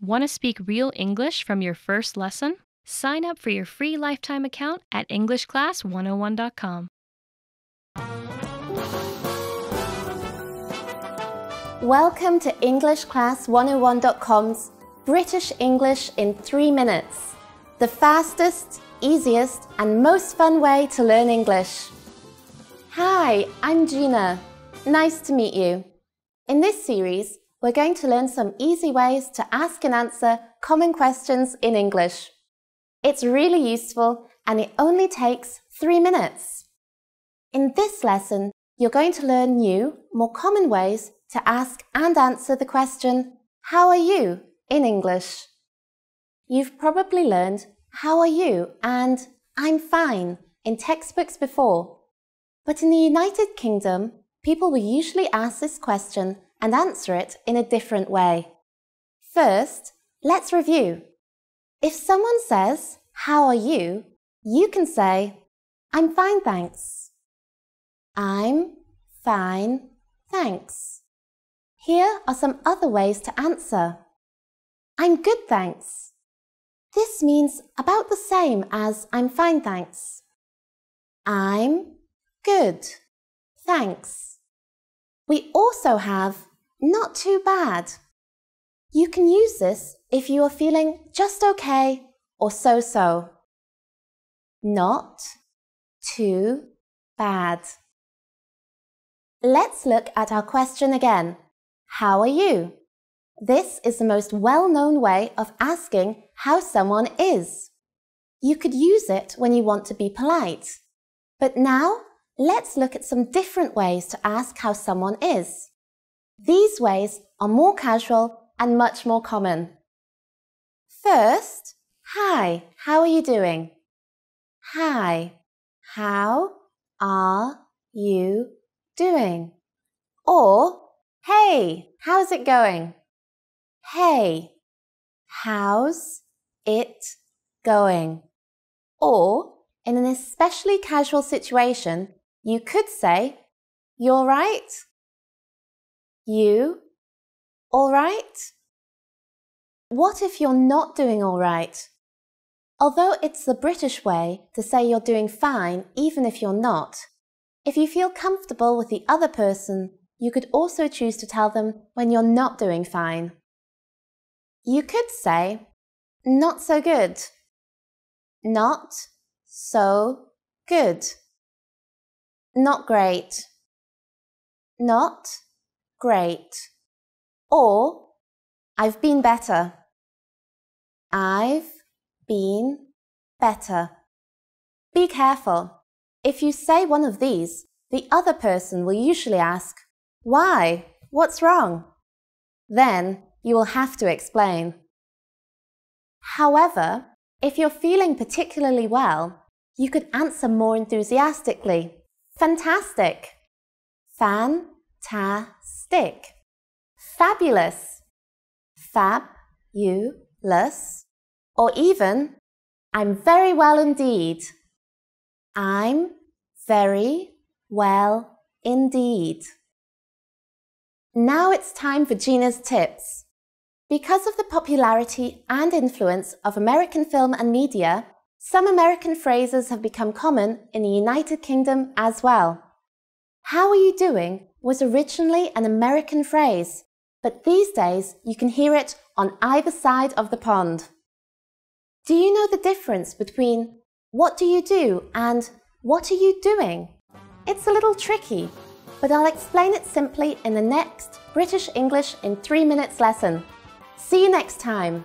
Want to speak real English from your first lesson? Sign up for your free lifetime account at EnglishClass101.com. Welcome to EnglishClass101.com's British English in 3 minutes, the fastest, easiest and most fun way to learn English. Hi, I'm Gina. Nice to meet you. In this series, we're going to learn some easy ways to ask and answer common questions in English. It's really useful and it only takes 3 minutes. In this lesson, you're going to learn new, more common ways to ask and answer the question, "How are you?" in English. You've probably learned "How are you?" and "I'm fine" in textbooks before. But in the United Kingdom, people will usually ask this question and answer it in a different way. First, let's review. If someone says, "How are you?" you can say, "I'm fine, thanks." I'm fine, thanks. Here are some other ways to answer. I'm good, thanks. This means about the same as I'm fine, thanks. I'm good, thanks. We also have not too bad. You can use this if you are feeling just okay or so-so. Not too bad. Let's look at our question again. How are you? This is the most well-known way of asking how someone is. You could use it when you want to be polite. But now, let's look at some different ways to ask how someone is. These ways are more casual and much more common. First, hi, how are you doing? Hi, how are you doing? Or, hey, how's it going? Hey, how's it going? Or, in an especially casual situation, you could say, you all right? You all right? What if you're not doing all right? Although it's the British way to say you're doing fine even if you're not, if you feel comfortable with the other person, you could also choose to tell them when you're not doing fine. You could say, not so good. Not so good. Not great. Not great. Or, I've been better. I've been better. Be careful. If you say one of these, the other person will usually ask, "Why? What's wrong?" Then you will have to explain. However, if you're feeling particularly well, you could answer more enthusiastically. Fantastic. Fan-ta-stick. Fabulous. Fab-you-lous. Or even, I'm very well indeed. I'm very well indeed. Now it's time for Gina's tips. Because of the popularity and influence of American film and media, some American phrases have become common in the United Kingdom as well. How are you doing was originally an American phrase, but these days you can hear it on either side of the pond. Do you know the difference between what do you do and what are you doing? It's a little tricky, but I'll explain it simply in the next British English in 3 minutes lesson. See you next time.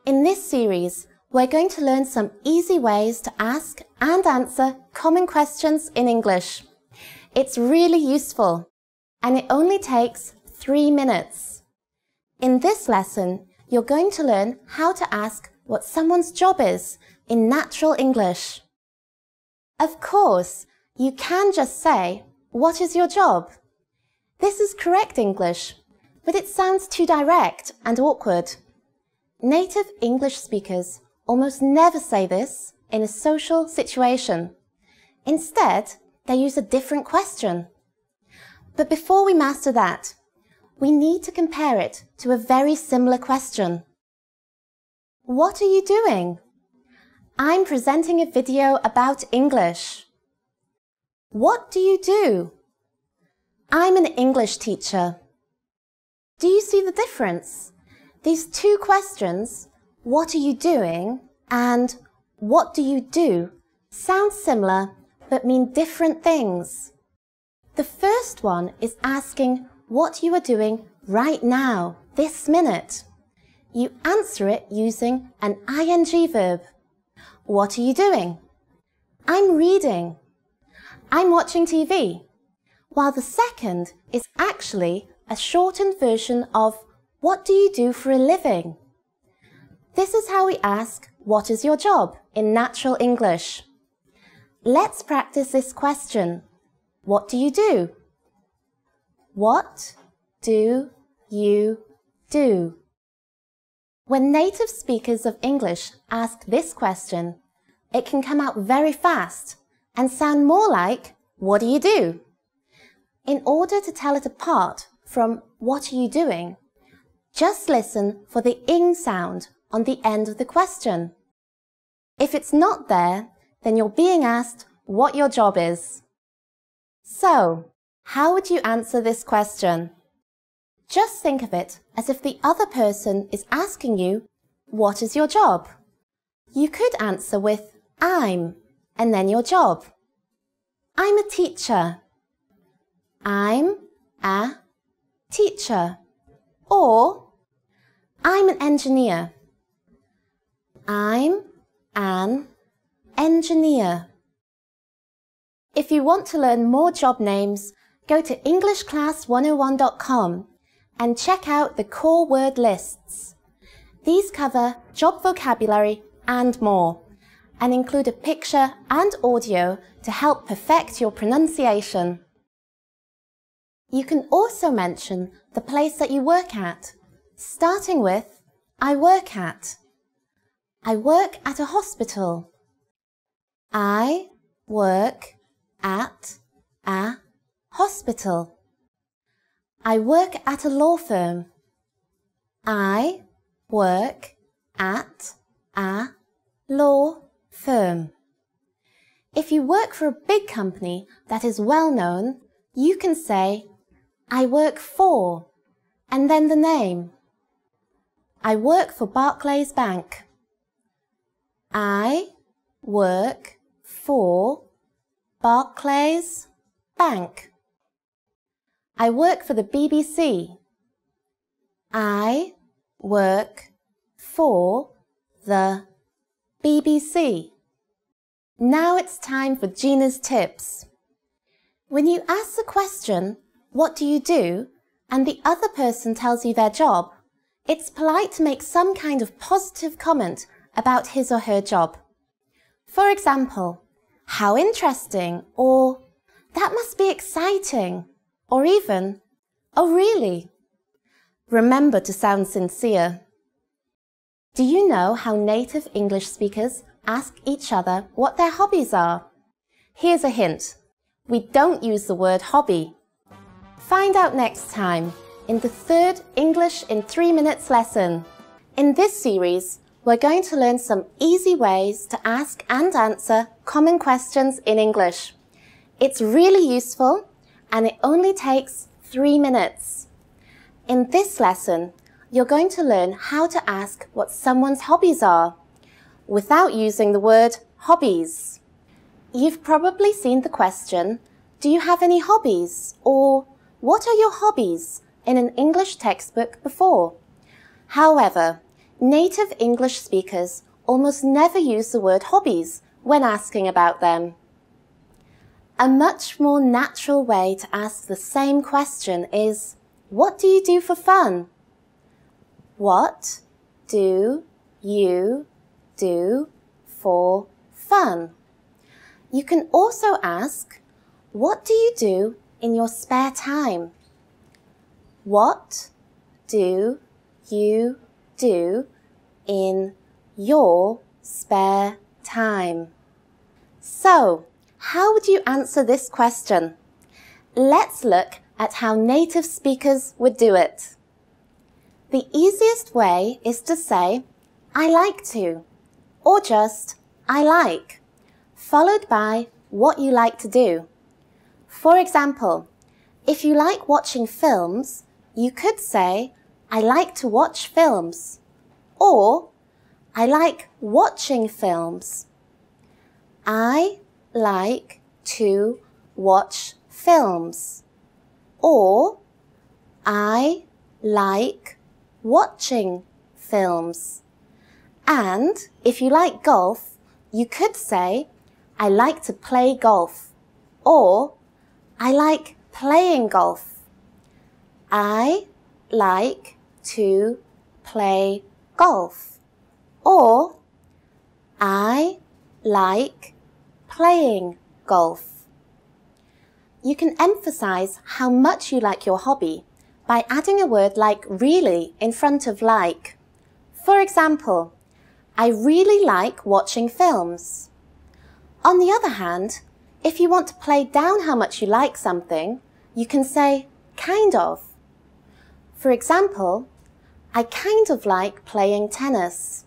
In this series, we're going to learn some easy ways to ask and answer common questions in English. It's really useful, and it only takes 3 minutes. In this lesson, you're going to learn how to ask what someone's job is in natural English. Of course, you can just say, "What is your job?" This is correct English, but it sounds too direct and awkward. Native English speakers almost never say this in a social situation. Instead, they use a different question. But before we master that, we need to compare it to a very similar question. What are you doing? I'm presenting a video about English. What do you do? I'm an English teacher. Do you see the difference? These two questions, what are you doing and what do you do, sound similar but mean different things. The first one is asking what you are doing right now, this minute. You answer it using an ing verb. What are you doing? I'm reading. I'm watching TV. While the second is actually a shortened version of what do you do for a living? This is how we ask what is your job in natural English. Let's practice this question. What do you do? What do you do? When native speakers of English ask this question, it can come out very fast and sound more like, what do you do? In order to tell it apart from what are you doing, just listen for the ing sound on the end of the question. If it's not there, then you're being asked what your job is. So, how would you answer this question? Just think of it as if the other person is asking you, what is your job? You could answer with I'm and then your job. I'm a teacher. I'm a teacher. Or I'm an engineer. I'm an engineer. If you want to learn more job names, go to EnglishClass101.com and check out the core word lists. These cover job vocabulary and more, and include a picture and audio to help perfect your pronunciation. You can also mention the place that you work at, starting with I work at. I work at a hospital. I work at a hospital. I work at a law firm. I work at a law firm. If you work for a big company that is well known, you can say, I work for, and then the name. I work for Barclays Bank. I work for Barclays Bank. I work for the BBC. I work for the BBC. Now it's time for Gina's tips. When you ask the question, what do you do, and the other person tells you their job, it's polite to make some kind of positive comment about his or her job. For example, how interesting, or that must be exciting, or even, oh really? Remember to sound sincere. Do you know how native English speakers ask each other what their hobbies are? Here's a hint. We don't use the word hobby. Find out next time in the third English in 3 minutes lesson. In this series, we're going to learn some easy ways to ask and answer common questions in English. It's really useful and it only takes 3 minutes. In this lesson, you're going to learn how to ask what someone's hobbies are without using the word hobbies. You've probably seen the question, do you have any hobbies? Or what are your hobbies in an English textbook before? However, native English speakers almost never use the word hobbies when asking about them. A much more natural way to ask the same question is, what do you do for fun? What do you do for fun? You can also ask, what do you do in your spare time? What do you do in your spare time? So, how would you answer this question? Let's look at how native speakers would do it. The easiest way is to say, I like to, or just I like, followed by what you like to do. For example, if you like watching films, you could say, I like to watch films, or I like watching films. I like to watch films, or I like watching films. And if you like golf, you could say, I like to play golf, or I like playing golf. I like to play golf, or I like playing golf. You can emphasize how much you like your hobby by adding a word like really in front of like. For example, I really like watching films. On the other hand, if you want to play down how much you like something, you can say kind of. For example, I kind of like playing tennis.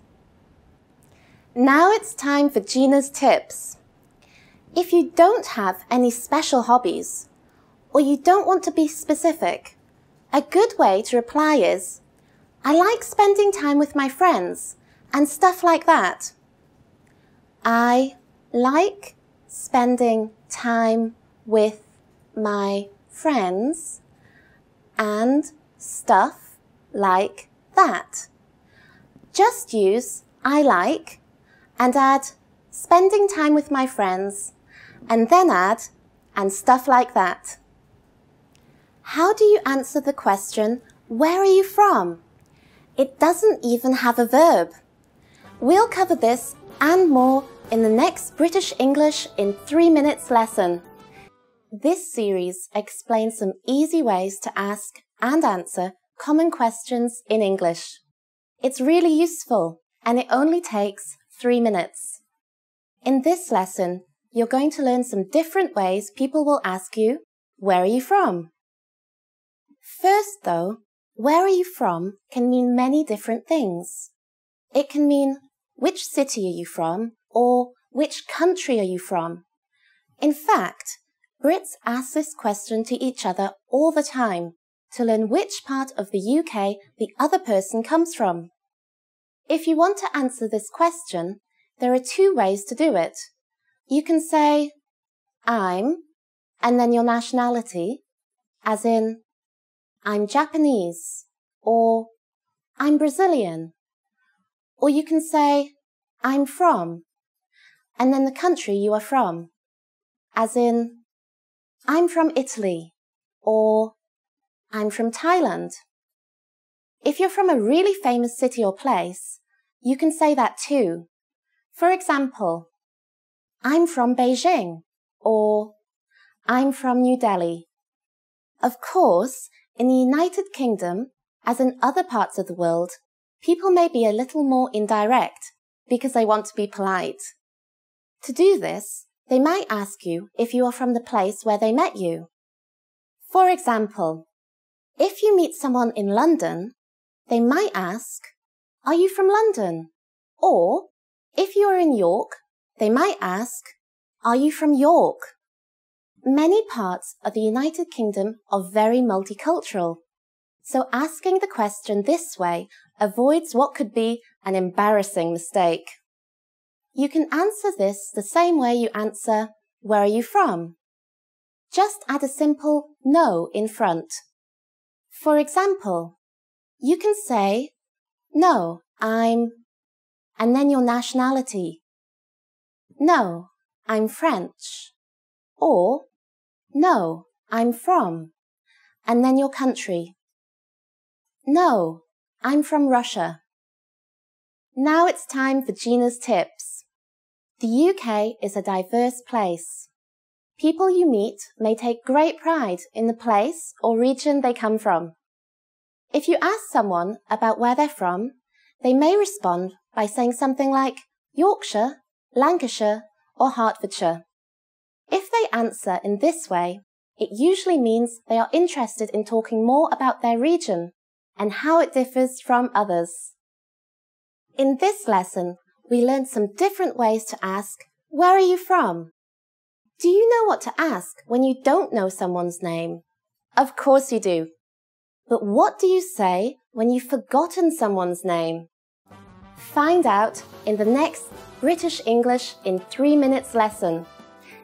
Now it's time for Gina's tips. If you don't have any special hobbies, or you don't want to be specific, a good way to reply is, I like spending time with my friends and stuff like that. I like spending time with my friends and stuff like that. Just use I like and add spending time with my friends and then add and stuff like that. How do you answer the question, where are you from? It doesn't even have a verb. We'll cover this and more in the next British English in 3 minutes lesson. This series explains some easy ways to ask and answer common questions in English. It's really useful and it only takes 3 minutes. In this lesson, you're going to learn some different ways people will ask you, where are you from? First though, where are you from can mean many different things. It can mean, which city are you from? Or which country are you from? In fact, Brits ask this question to each other all the time to learn which part of the UK the other person comes from. If you want to answer this question, there are 2 ways to do it. You can say, I'm, and then your nationality, as in, I'm Japanese, or I'm Brazilian. Or you can say, I'm from, and then the country you are from, as in, I'm from Italy, or I'm from Thailand. If you're from a really famous city or place, you can say that too. For example, I'm from Beijing, or I'm from New Delhi. Of course, in the United Kingdom, as in other parts of the world, people may be a little more indirect because they want to be polite. To do this, they might ask you if you are from the place where they met you. For example, if you meet someone in London, they might ask, are you from London? Or, if you are in York, they might ask, are you from York? Many parts of the United Kingdom are very multicultural, so asking the question this way avoids what could be an embarrassing mistake. You can answer this the same way you answer, where are you from? Just add a simple no in front. For example, you can say, no, I'm, and then your nationality. No, I'm French. Or, no, I'm from, and then your country. No, I'm from Russia. Now it's time for Gina's tips. The UK is a diverse place. People you meet may take great pride in the place or region they come from. If you ask someone about where they're from, they may respond by saying something like Yorkshire, Lancashire, or Hertfordshire. If they answer in this way, it usually means they are interested in talking more about their region and how it differs from others. In this lesson, we learned some different ways to ask, "Where are you from?" Do you know what to ask when you don't know someone's name? Of course you do. But what do you say when you've forgotten someone's name? Find out in the next British English in 3 minutes lesson.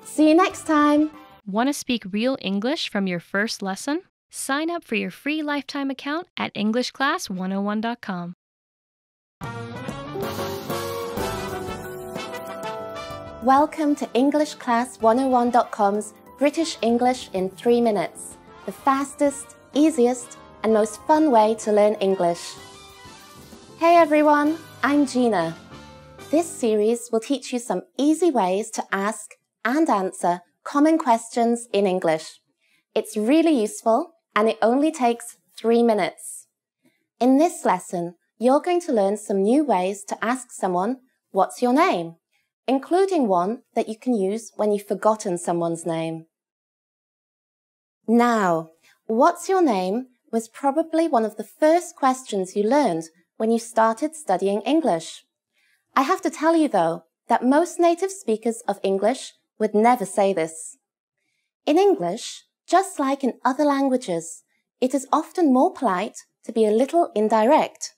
See you next time! Want to speak real English from your first lesson? Sign up for your free lifetime account at EnglishClass101.com. Welcome to EnglishClass101.com's British English in 3 minutes, the fastest, easiest, and most fun way to learn English. Hey everyone, I'm Gina. This series will teach you some easy ways to ask and answer common questions in English. It's really useful and it only takes 3 minutes. In this lesson, you're going to learn some new ways to ask someone, "What's your name?" including one that you can use when you've forgotten someone's name. Now, "What's your name?" was probably one of the first questions you learned when you started studying English. I have to tell you though, that most native speakers of English would never say this. In English, just like in other languages, it is often more polite to be a little indirect.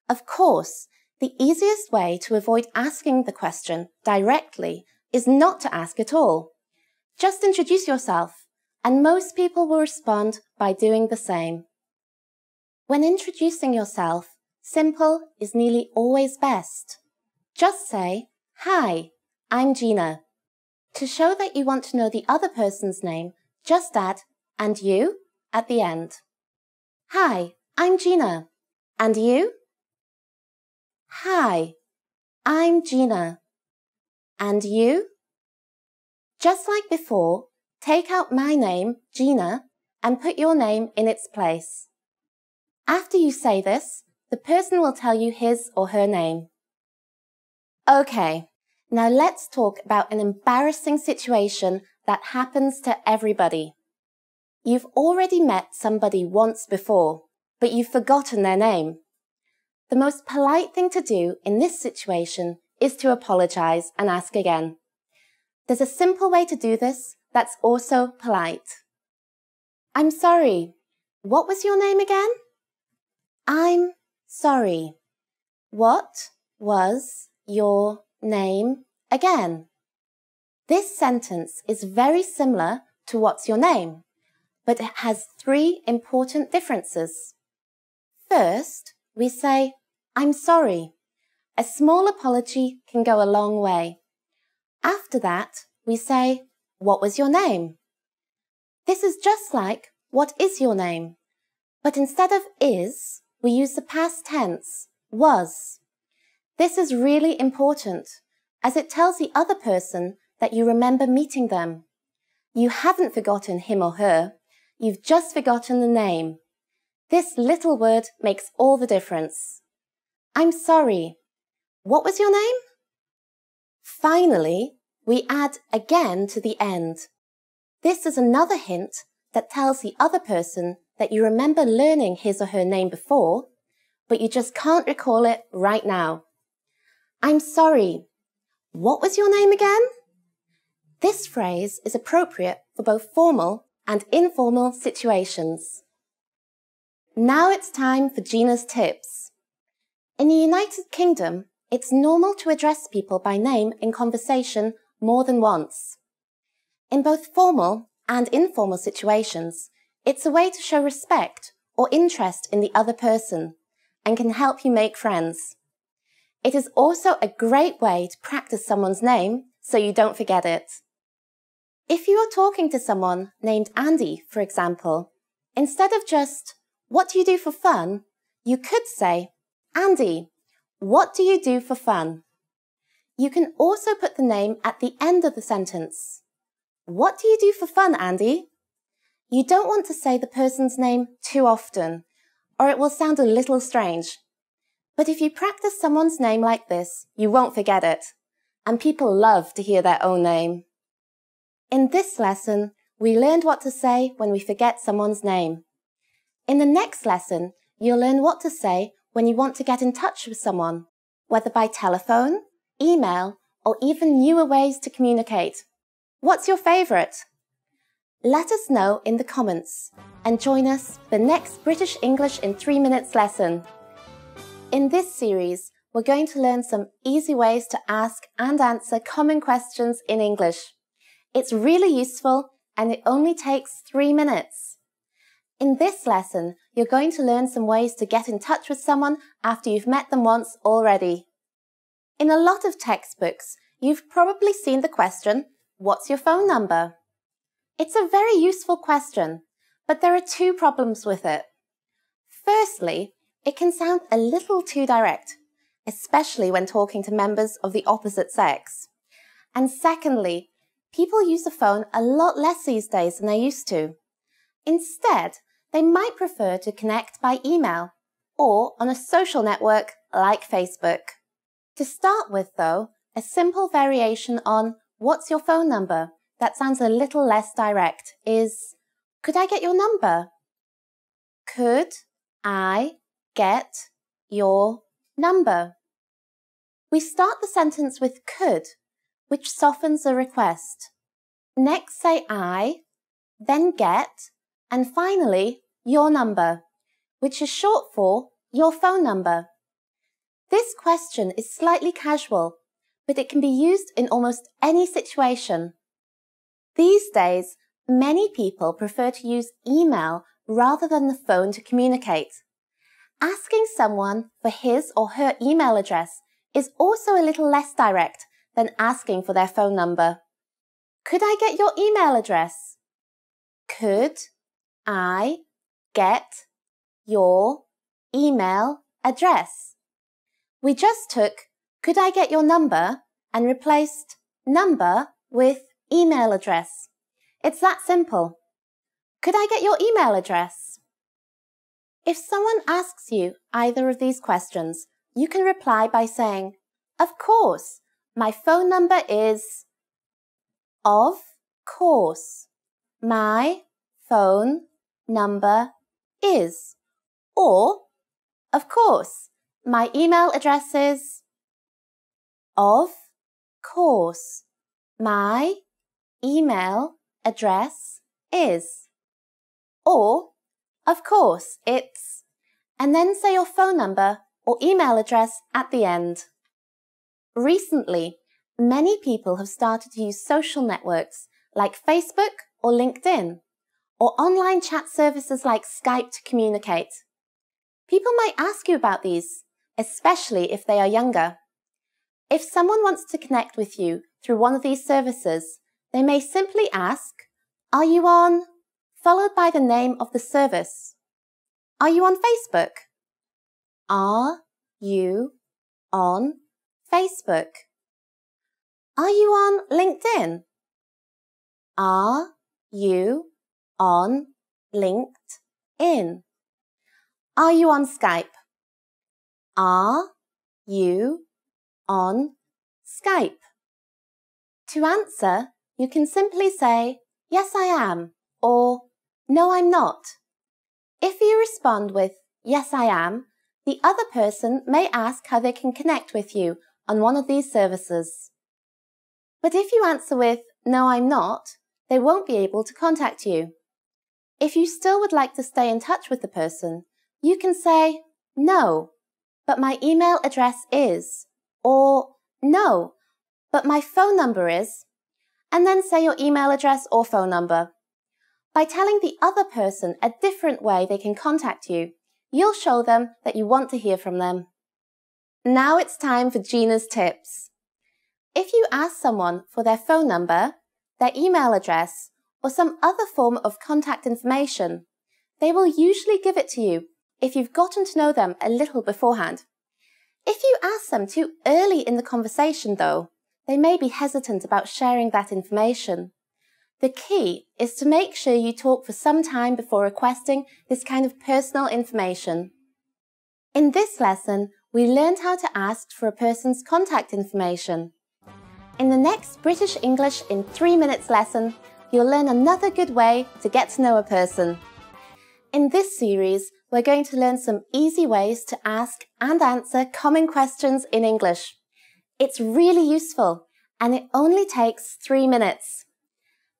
Of course, the easiest way to avoid asking the question directly is not to ask at all. Just introduce yourself, and most people will respond by doing the same. When introducing yourself, simple is nearly always best. Just say, "Hi, I'm Gina." To show that you want to know the other person's name, just add "and you" at the end. "Hi, I'm Gina. And you?" "Hi, I'm Gina. And you?" Just like before, take out my name, Gina, and put your name in its place. After you say this, the person will tell you his or her name. Okay, now let's talk about an embarrassing situation that happens to everybody. You've already met somebody once before, but you've forgotten their name. The most polite thing to do in this situation is to apologize and ask again. There's a simple way to do this that's also polite. "I'm sorry. What was your name again?" "I'm sorry. What was your name again?" This sentence is very similar to "What's your name?" but it has 3 important differences. First, we say, "I'm sorry." A small apology can go a long way. After that, we say, "What was your name?" This is just like, "What is your name?" But instead of is, we use the past tense, was. This is really important, as it tells the other person that you remember meeting them. You haven't forgotten him or her, you've just forgotten the name. This little word makes all the difference. "I'm sorry. What was your name?" Finally, we add again to the end. This is another hint that tells the other person that you remember learning his or her name before, but you just can't recall it right now. "I'm sorry. What was your name again?" This phrase is appropriate for both formal and informal situations. Now it's time for Gina's tips. In the United Kingdom, it's normal to address people by name in conversation more than once. In both formal and informal situations, it's a way to show respect or interest in the other person and can help you make friends. It is also a great way to practice someone's name so you don't forget it. If you are talking to someone named Andy, for example, instead of just, "What do you do for fun?" you could say, "Andy, what do you do for fun?" You can also put the name at the end of the sentence. "What do you do for fun, Andy?" You don't want to say the person's name too often, or it will sound a little strange. But if you practice someone's name like this, you won't forget it. And people love to hear their own name. In this lesson, we learned what to say when we forget someone's name. In the next lesson, you'll learn what to say when you want to get in touch with someone, whether by telephone, email, or even newer ways to communicate. What's your favourite? Let us know in the comments and join us for the next British English in 3 minutes lesson. In this series, we're going to learn some easy ways to ask and answer common questions in English. It's really useful and it only takes 3 minutes. In this lesson, you're going to learn some ways to get in touch with someone after you've met them once already. In a lot of textbooks, you've probably seen the question, "What's your phone number?" It's a very useful question, but there are two problems with it. Firstly, it can sound a little too direct, especially when talking to members of the opposite sex. And secondly, people use the phone a lot less these days than they used to. Instead, they might prefer to connect by email or on a social network like Facebook. To start with, though, a simple variation on "What's your phone number?" that sounds a little less direct is, "Could I get your number?" Could I get your number? We start the sentence with could, which softens the request. Next say I, then get, and finally your number, which is short for your phone number. This question is slightly casual, but it can be used in almost any situation. These days, many people prefer to use email rather than the phone to communicate. Asking someone for his or her email address is also a little less direct than asking for their phone number. Could I get your email address? Could I get your email address? We just took "Could I get your number?" and replaced number with email address. It's that simple. Could I get your email address? If someone asks you either of these questions, you can reply by saying, "Of course, my phone number is..." Of course, my phone number is. Or, "Of course, my email address is..." Of course, my email address is. Or, "Of course, it's..." and then say your phone number or email address at the end. Recently, many people have started to use social networks like Facebook or LinkedIn, or online chat services like Skype to communicate. People might ask you about these, especially if they are younger. If someone wants to connect with you through one of these services, they may simply ask, "Are you on?" followed by the name of the service. Are you on Facebook? Are you on Facebook? Are you on LinkedIn? Are you on LinkedIn? Are you on Skype? Are you on Skype? To answer, you can simply say, "Yes, I am," or "No, I'm not." If you respond with "Yes, I am," the other person may ask how they can connect with you on one of these services. But if you answer with "No, I'm not," they won't be able to contact you. If you still would like to stay in touch with the person, you can say, "No, but my email address is," or "No, but my phone number is," and then say your email address or phone number. By telling the other person a different way they can contact you, you'll show them that you want to hear from them. Now it's time for Gina's tips. If you ask someone for their phone number, their email address, or some other form of contact information, they will usually give it to you if you've gotten to know them a little beforehand. If you ask them too early in the conversation, though, they may be hesitant about sharing that information. The key is to make sure you talk for some time before requesting this kind of personal information. In this lesson, we learned how to ask for a person's contact information. In the next British English in 3 minutes lesson, you'll learn another good way to get to know a person. In this series, we're going to learn some easy ways to ask and answer common questions in English. It's really useful, and it only takes 3 minutes.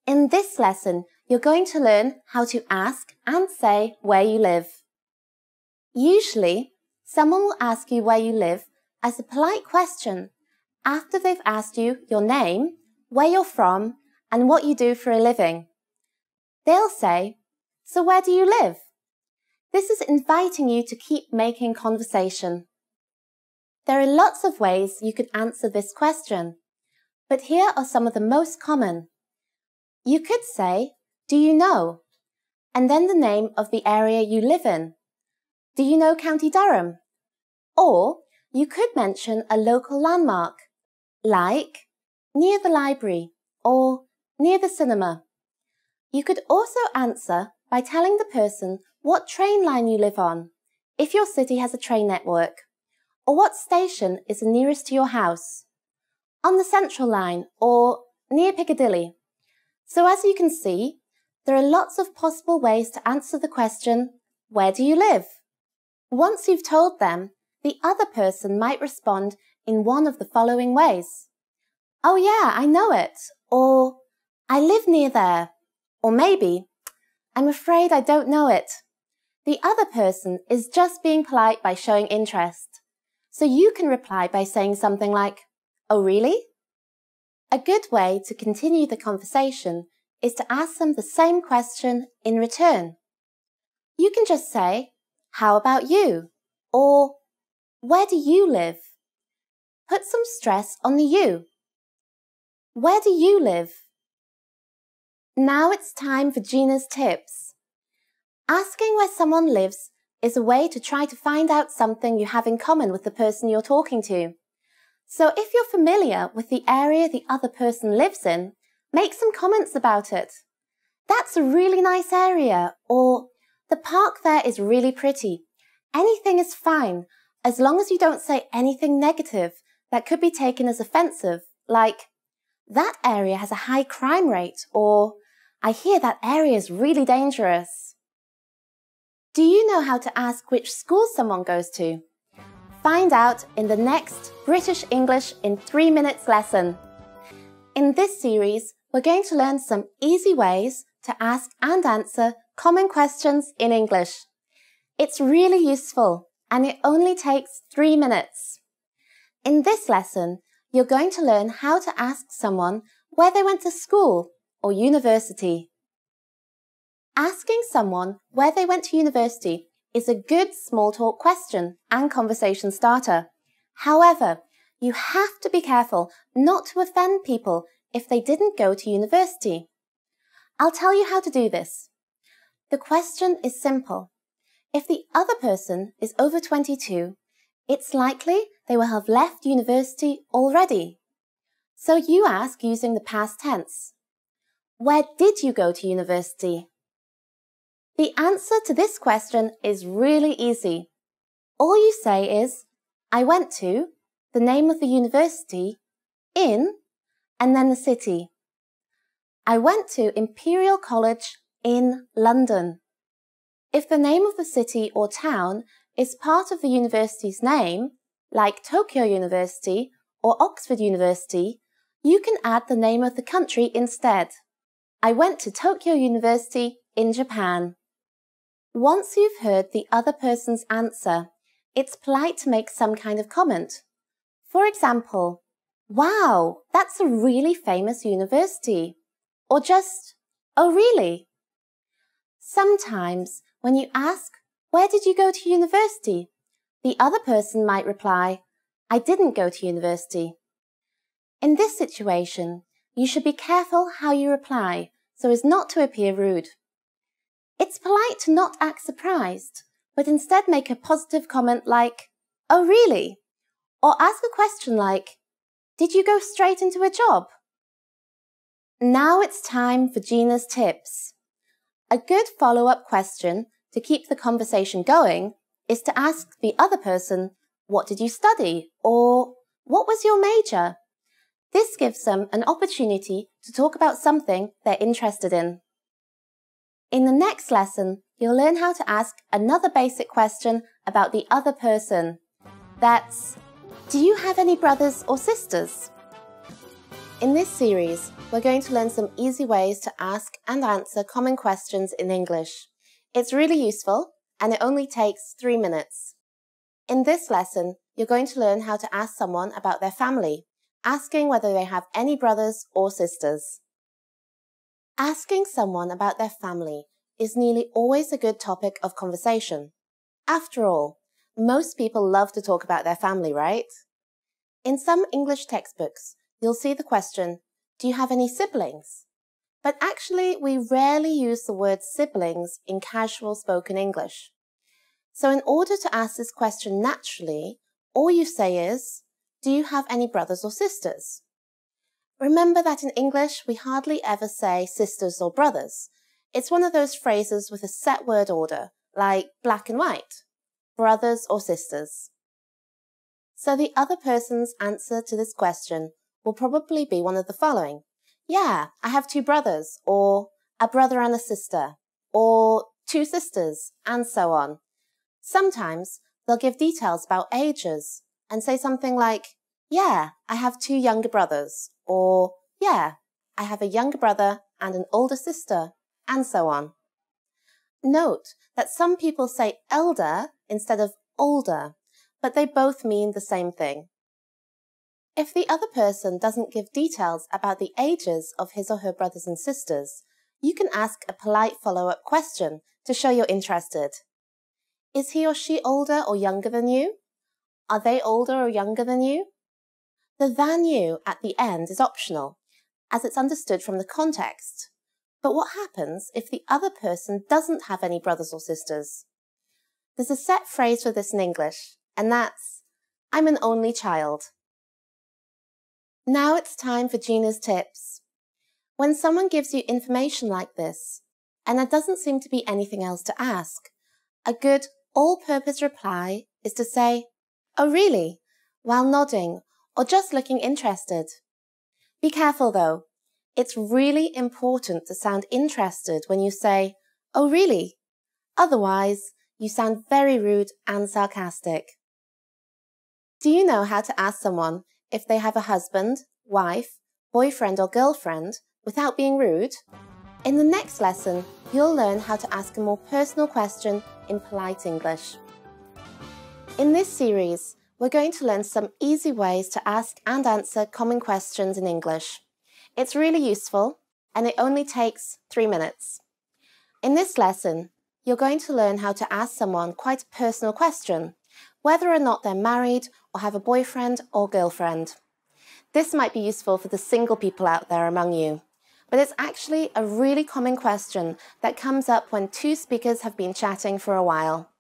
In this lesson, you're going to learn how to ask and say where you live. Usually, someone will ask you where you live as a polite question after they've asked you your name, where you're from, and what you do for a living. They'll say, "So where do you live?" This is inviting you to keep making conversation. There are lots of ways you could answer this question, but here are some of the most common. You could say, "Do you know?" and then the name of the area you live in. Do you know County Durham? Or you could mention a local landmark, like near the library or near the cinema. You could also answer by telling the person what train line you live on, if your city has a train network, or what station is the nearest to your house, on the Central Line or near Piccadilly. So as you can see, there are lots of possible ways to answer the question, where do you live? Once you've told them, the other person might respond in one of the following ways. "Oh yeah, I know it," or "I live near there," or maybe, "I'm afraid I don't know it." The other person is just being polite by showing interest. So you can reply by saying something like, "Oh really?" A good way to continue the conversation is to ask them the same question in return. You can just say, "How about you?" or "Where do you live?" Put some stress on the you. Where do you live? Now it's time for Gina's tips. Asking where someone lives is a way to try to find out something you have in common with the person you're talking to. So if you're familiar with the area the other person lives in, make some comments about it. "That's a really nice area," or "The park there is really pretty." Anything is fine, as long as you don't say anything negative that could be taken as offensive, like, "That area has a high crime rate," or "I hear that area is really dangerous." Do you know how to ask which school someone goes to? Find out in the next British English in 3 minutes lesson. In this series, we're going to learn some easy ways to ask and answer common questions in English. It's really useful, and it only takes 3 minutes. In this lesson, you're going to learn how to ask someone where they went to school or university. Asking someone where they went to university is a good small talk question and conversation starter. However, you have to be careful not to offend people if they didn't go to university. I'll tell you how to do this. The question is simple. If the other person is over 22, it's likely they will have left university already. So you ask using the past tense. Where did you go to university? The answer to this question is really easy. All you say is, "I went to," the name of the university, "in," and then the city. "I went to Imperial College in London." If the name of the city or town is part of the university's name, like Tokyo University or Oxford University, you can add the name of the country instead. "I went to Tokyo University in Japan." Once you've heard the other person's answer, it's polite to make some kind of comment. For example, "Wow, that's a really famous university." Or just, "Oh really?" Sometimes, when you ask, "Where did you go to university?" the other person might reply, "I didn't go to university." In this situation, you should be careful how you reply so as not to appear rude. It's polite to not act surprised, but instead make a positive comment like, "Oh really?" Or ask a question like, "Did you go straight into a job?" Now it's time for Gina's tips. A good follow-up question to keep the conversation going is to ask the other person, "What did you study?" or "What was your major?" This gives them an opportunity to talk about something they're interested in. In the next lesson, you'll learn how to ask another basic question about the other person. That's, do you have any brothers or sisters? In this series, we're going to learn some easy ways to ask and answer common questions in English. It's really useful, and it only takes 3 minutes. In this lesson, you're going to learn how to ask someone about their family, asking whether they have any brothers or sisters. Asking someone about their family is nearly always a good topic of conversation. After all, most people love to talk about their family, right? In some English textbooks, you'll see the question, do you have any siblings? But actually, we rarely use the word siblings in casual spoken English. So in order to ask this question naturally, all you say is, do you have any brothers or sisters? Remember that in English, we hardly ever say sisters or brothers. It's one of those phrases with a set word order, like black and white, brothers or sisters. So the other person's answer to this question will probably be one of the following. Yeah, I have 2 brothers, or a brother and a sister, or 2 sisters, and so on. Sometimes they'll give details about ages and say something like, yeah, I have 2 younger brothers, or yeah, I have a younger brother and an older sister, and so on. Note that some people say elder instead of older, but they both mean the same thing. If the other person doesn't give details about the ages of his or her brothers and sisters, you can ask a polite follow-up question to show you're interested. Is he or she older or younger than you? Are they older or younger than you? The than you at the end is optional, as it's understood from the context. But what happens if the other person doesn't have any brothers or sisters? There's a set phrase for this in English, and that's, I'm an only child. Now it's time for Gina's tips. When someone gives you information like this, and there doesn't seem to be anything else to ask, a good all-purpose reply is to say, oh really, while nodding or just looking interested. Be careful though. It's really important to sound interested when you say, oh really? Otherwise, you sound very rude and sarcastic. Do you know how to ask someone if they have a husband, wife, boyfriend or girlfriend without being rude? In the next lesson, you'll learn how to ask a more personal question in polite English. In this series, we're going to learn some easy ways to ask and answer common questions in English. It's really useful, and it only takes 3 minutes. In this lesson, you're going to learn how to ask someone quite a personal question, whether or not they're married or have a boyfriend or girlfriend. This might be useful for the single people out there among you, but it's actually a really common question that comes up when 2 speakers have been chatting for a while.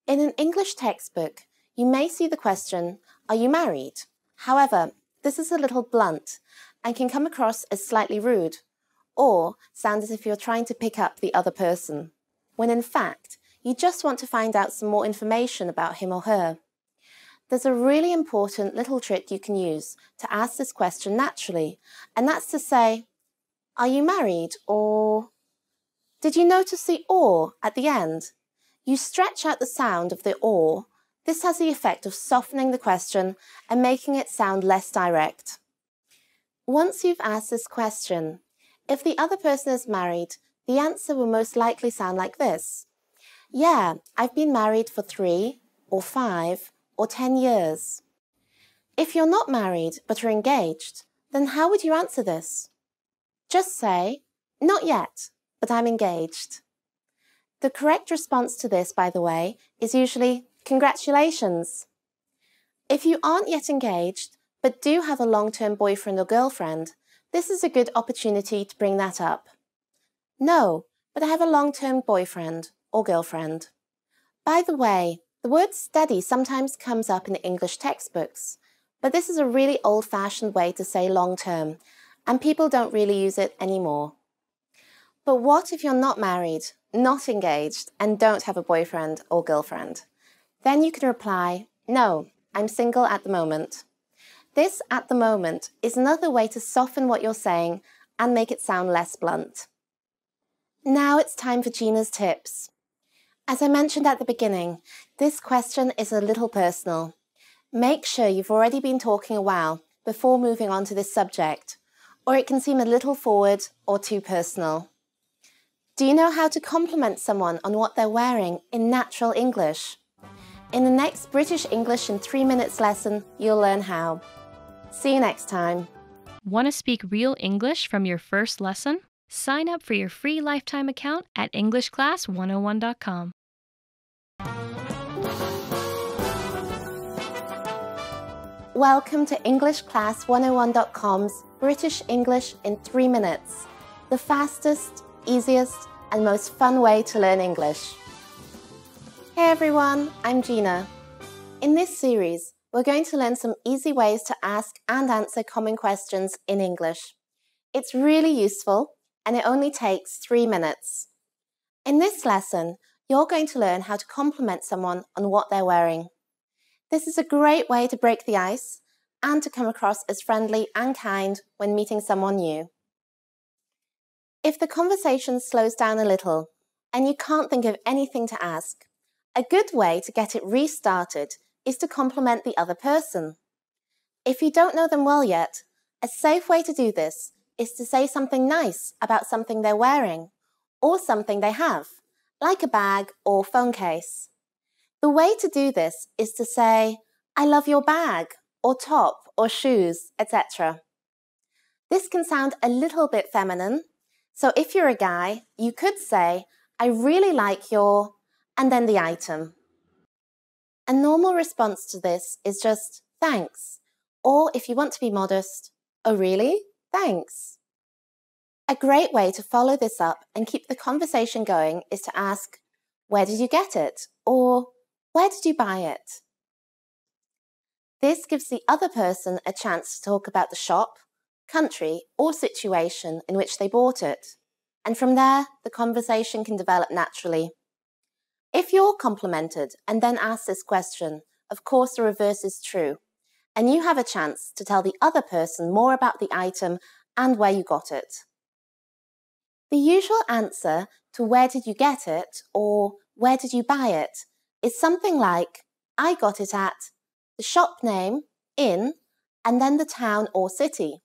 In an English textbook, you may see the question, are you married? However, this is a little blunt and can come across as slightly rude, or sound as if you're trying to pick up the other person, when in fact, you just want to find out some more information about him or her. There's a really important little trick you can use to ask this question naturally, and that's to say, are you married? Or did you notice the or at the end? You stretch out the sound of the or. This has the effect of softening the question and making it sound less direct. Once you've asked this question, if the other person is married, the answer will most likely sound like this. Yeah, I've been married for 3 or 5 or 10 years. If you're not married but are engaged, then how would you answer this? Just say, not yet, but I'm engaged. The correct response to this, by the way, is usually, congratulations. If you aren't yet engaged, but do have a long-term boyfriend or girlfriend, this is a good opportunity to bring that up. No, but I have a long-term boyfriend or girlfriend. By the way, the word steady sometimes comes up in English textbooks, but this is a really old-fashioned way to say long-term, and people don't really use it anymore. But what if you're not married, not engaged, and don't have a boyfriend or girlfriend? Then you can reply, no, I'm single at the moment. This at the moment is another way to soften what you're saying and make it sound less blunt. Now it's time for Gina's tips. As I mentioned at the beginning, this question is a little personal. Make sure you've already been talking a while before moving on to this subject, or it can seem a little forward or too personal. Do you know how to compliment someone on what they're wearing in natural English? In the next British English in 3 minutes lesson, you'll learn how. See you next time. Want to speak real English from your first lesson? Sign up for your free lifetime account at EnglishClass101.com. Welcome to EnglishClass101.com's British English in 3 minutes, the fastest, easiest, and most fun way to learn English. Hey everyone, I'm Gina. In this series, we're going to learn some easy ways to ask and answer common questions in English. It's really useful, and it only takes 3 minutes. In this lesson, you're going to learn how to compliment someone on what they're wearing. This is a great way to break the ice and to come across as friendly and kind when meeting someone new. If the conversation slows down a little and you can't think of anything to ask, a good way to get it restarted is to compliment the other person. If you don't know them well yet, a safe way to do this is to say something nice about something they're wearing or something they have, like a bag or phone case. The way to do this is to say, "I love your bag," or top, or shoes, etc. This can sound a little bit feminine, so if you're a guy, you could say, "I really like your," and then the item. A normal response to this is just, "Thanks," or if you want to be modest, "Oh really? Thanks." A great way to follow this up and keep the conversation going is to ask, "Where did you get it?" or "Where did you buy it?" This gives the other person a chance to talk about the shop, country, or situation in which they bought it. And from there, the conversation can develop naturally. If you're complimented and then asked this question, of course the reverse is true, and you have a chance to tell the other person more about the item and where you got it. The usual answer to "Where did you get it?" or "Where did you buy it?" is something like, "I got it at," the shop name, in, and then the town or city.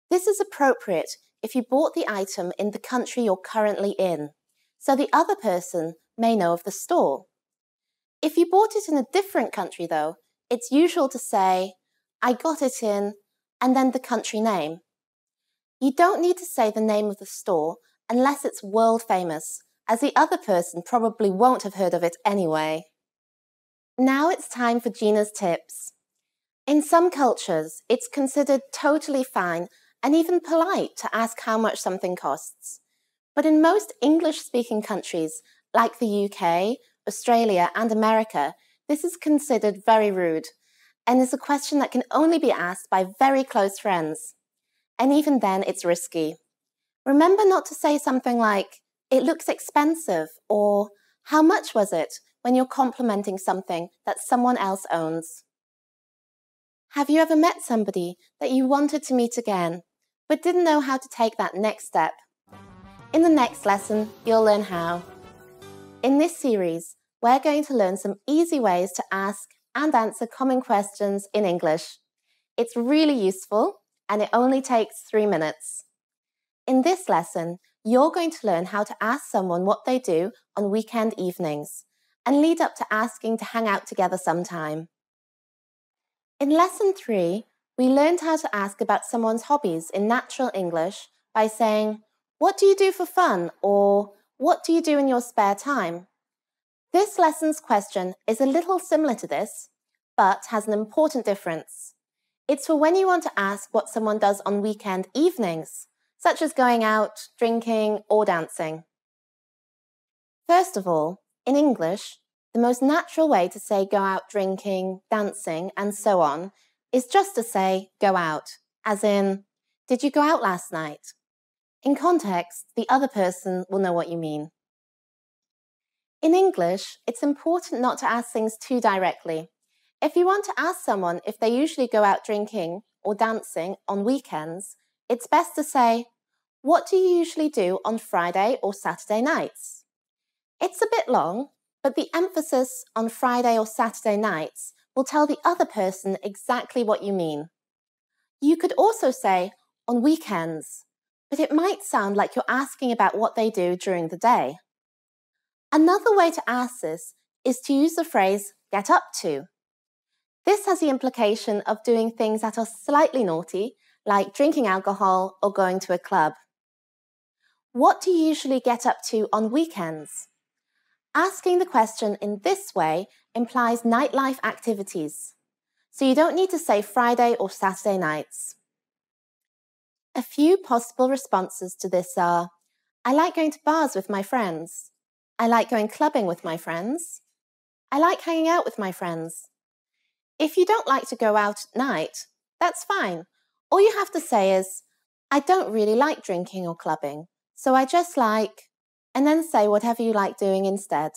This is appropriate if you bought the item in the country you're currently in, so the other person may know of the store. If you bought it in a different country though, it's usual to say, "I got it in," and then the country name. You don't need to say the name of the store unless it's world famous, as the other person probably won't have heard of it anyway. Now it's time for Gina's tips. In some cultures, it's considered totally fine and even polite to ask how much something costs. But in most English-speaking countries, like the UK, Australia, and America, this is considered very rude and is a question that can only be asked by very close friends. And even then, it's risky. Remember not to say something like, "It looks expensive," or "How much was it?" when you're complimenting something that someone else owns. Have you ever met somebody that you wanted to meet again, but didn't know how to take that next step? In the next lesson, you'll learn how. In this series, we're going to learn some easy ways to ask and answer common questions in English. It's really useful, and it only takes 3 minutes. In this lesson, you're going to learn how to ask someone what they do on weekend evenings, and lead up to asking to hang out together sometime. In Lesson 3, we learned how to ask about someone's hobbies in natural English by saying, "What do you do for fun?" or "What do you do in your spare time?" This lesson's question is a little similar to this, but has an important difference. It's for when you want to ask what someone does on weekend evenings, such as going out, drinking, or dancing. First of all, in English, the most natural way to say go out drinking, dancing, and so on is just to say go out, as in, "Did you go out last night?" In context, the other person will know what you mean. In English, it's important not to ask things too directly. If you want to ask someone if they usually go out drinking or dancing on weekends, it's best to say, What do you usually do on Friday or Saturday nights? It's a bit long, but the emphasis on Friday or Saturday nights will tell the other person exactly what you mean. You could also say on weekends, but it might sound like you're asking about what they do during the day. Another way to ask this is to use the phrase get up to. This has the implication of doing things that are slightly naughty, like drinking alcohol or going to a club. What do you usually get up to on weekends? Asking the question in this way implies nightlife activities, so you don't need to say Friday or Saturday nights. A few possible responses to this are, I like going to bars with my friends. I like going clubbing with my friends. I like hanging out with my friends. If you don't like to go out at night, that's fine. All you have to say is, I don't really like drinking or clubbing, so I just like, and then say whatever you like doing instead.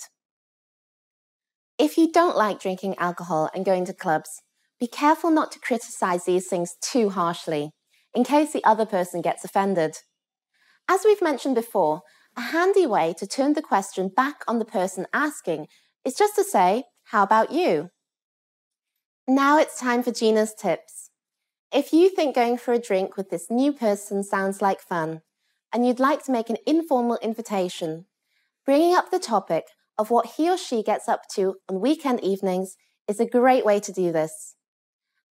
If you don't like drinking alcohol and going to clubs, be careful not to criticize these things too harshly, in case the other person gets offended. As we've mentioned before, a handy way to turn the question back on the person asking is just to say, how about you? Now it's time for Gina's tips. If you think going for a drink with this new person sounds like fun, and you'd like to make an informal invitation, bringing up the topic of what he or she gets up to on weekend evenings is a great way to do this.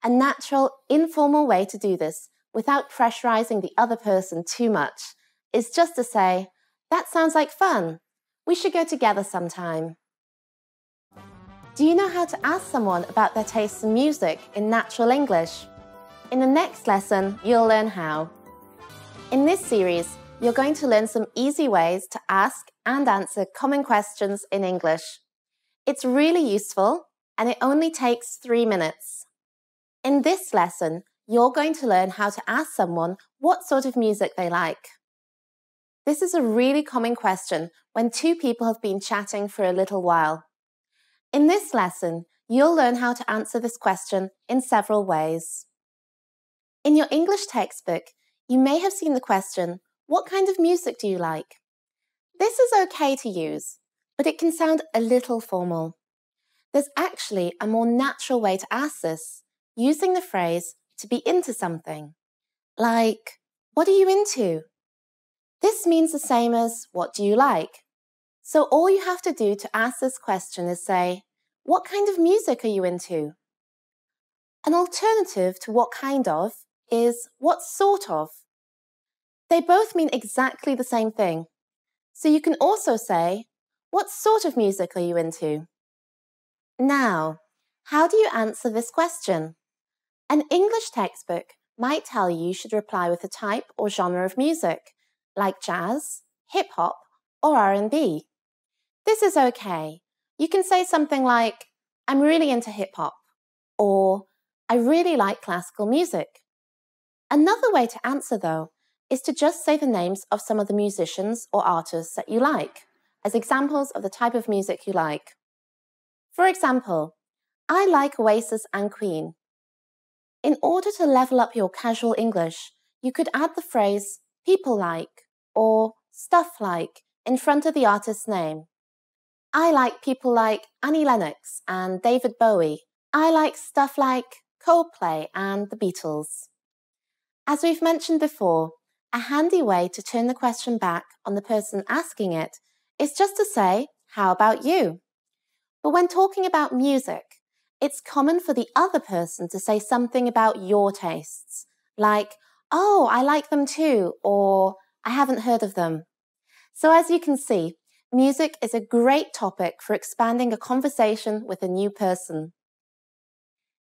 A natural, informal way to do this without pressurizing the other person too much is just to say, that sounds like fun. We should go together sometime. Do you know how to ask someone about their tastes in music in natural English? In the next lesson, you'll learn how. In this series, you're going to learn some easy ways to ask and answer common questions in English. It's really useful, and it only takes 3 minutes. In this lesson, you're going to learn how to ask someone what sort of music they like. This is a really common question when two people have been chatting for a little while. In this lesson, you'll learn how to answer this question in several ways. In your English textbook, you may have seen the question, what kind of music do you like? This is okay to use, but it can sound a little formal. There's actually a more natural way to ask this, using the phrase to be into something. Like, what are you into? This means the same as, what do you like? So all you have to do to ask this question is say, what kind of music are you into? An alternative to what kind of is what sort of. They both mean exactly the same thing. So you can also say, what sort of music are you into? Now, how do you answer this question? An English textbook might tell you should reply with a type or genre of music, like jazz, hip-hop, or R&B. This is okay. You can say something like, I'm really into hip-hop, or I really like classical music. Another way to answer, though, is to just say the names of some of the musicians or artists that you like, as examples of the type of music you like. For example, I like Oasis and Queen. In order to level up your casual English, you could add the phrase people like or stuff like in front of the artist's name. I like people like Annie Lennox and David Bowie. I like stuff like Coldplay and the Beatles. As we've mentioned before, a handy way to turn the question back on the person asking it is just to say, how about you? But when talking about music, it's common for the other person to say something about your tastes, like, oh, I like them too, or I haven't heard of them. So as you can see, music is a great topic for expanding a conversation with a new person.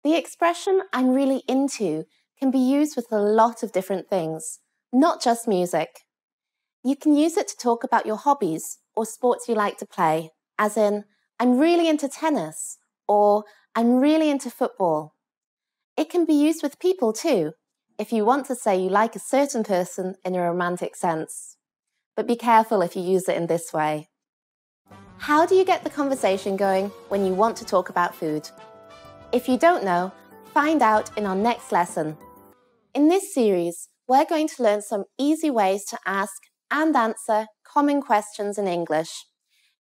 The expression, I'm really into, can be used with a lot of different things, not just music. You can use it to talk about your hobbies or sports you like to play, as in, I'm really into tennis, or I'm really into football. It can be used with people too, if you want to say you like a certain person in a romantic sense. But be careful if you use it in this way. How do you get the conversation going when you want to talk about food? If you don't know, find out in our next lesson. In this series, we're going to learn some easy ways to ask and answer common questions in English.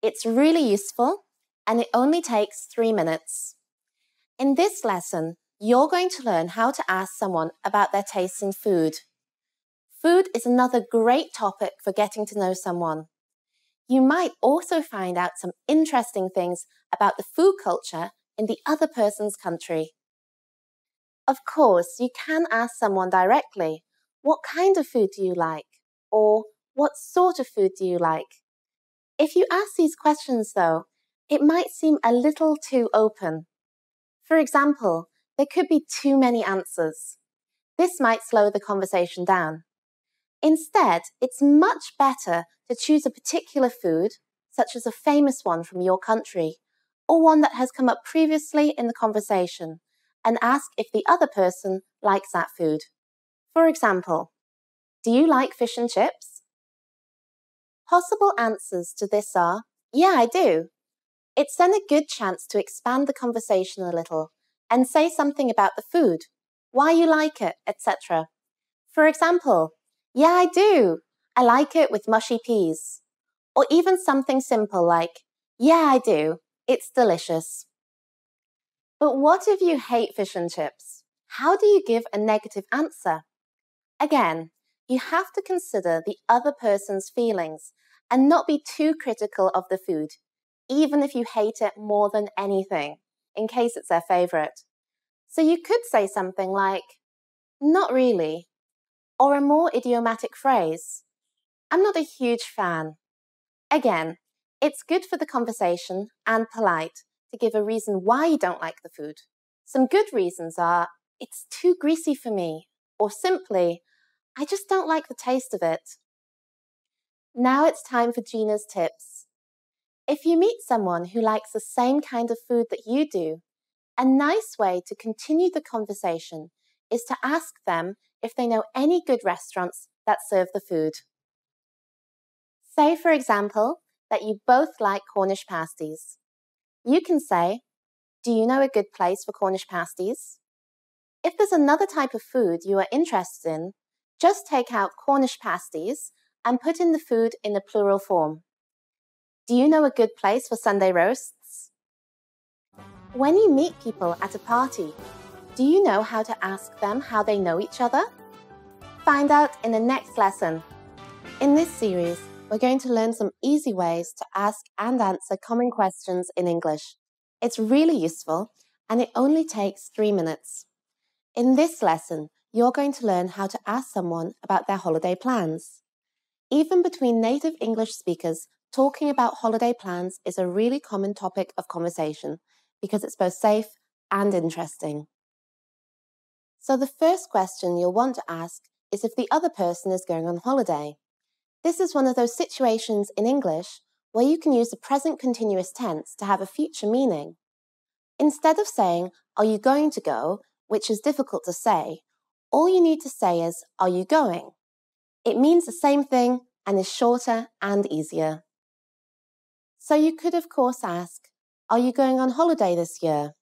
It's really useful and it only takes 3 minutes. In this lesson, you're going to learn how to ask someone about their taste in food. Food is another great topic for getting to know someone. You might also find out some interesting things about the food culture in the other person's country. Of course, you can ask someone directly, what kind of food do you like? Or what sort of food do you like? If you ask these questions, though, it might seem a little too open. For example, there could be too many answers. This might slow the conversation down. Instead, it's much better to choose a particular food, such as a famous one from your country, or one that has come up previously in the conversation, and ask if the other person likes that food. For example, do you like fish and chips? Possible answers to this are, yeah, I do. It's then a good chance to expand the conversation a little and say something about the food, why you like it, etc. For example, yeah, I do. I like it with mushy peas. Or even something simple like, yeah, I do. It's delicious. But what if you hate fish and chips? How do you give a negative answer? Again, you have to consider the other person's feelings and not be too critical of the food, even if you hate it more than anything, in case it's their favorite. So you could say something like, not really, or a more idiomatic phrase, I'm not a huge fan. Again, it's good for the conversation and polite to give a reason why you don't like the food. Some good reasons are, it's too greasy for me, or simply, I just don't like the taste of it. Now it's time for Gina's tips. If you meet someone who likes the same kind of food that you do, a nice way to continue the conversation is to ask them if they know any good restaurants that serve the food. Say, for example, that you both like Cornish pasties. You can say, do you know a good place for Cornish pasties? If there's another type of food you are interested in, just take out Cornish pasties and put in the food in the plural form. Do you know a good place for Sunday roasts? When you meet people at a party, do you know how to ask them how they know each other? Find out in the next lesson. In this series, we're going to learn some easy ways to ask and answer common questions in English. It's really useful and it only takes 3 minutes. In this lesson, you're going to learn how to ask someone about their holiday plans. Even between native English speakers, talking about holiday plans is a really common topic of conversation because it's both safe and interesting. So the first question you'll want to ask is if the other person is going on holiday. This is one of those situations in English where you can use the present continuous tense to have a future meaning. Instead of saying, are you going to go, which is difficult to say, all you need to say is, are you going? It means the same thing and is shorter and easier. So you could of course ask, are you going on holiday this year?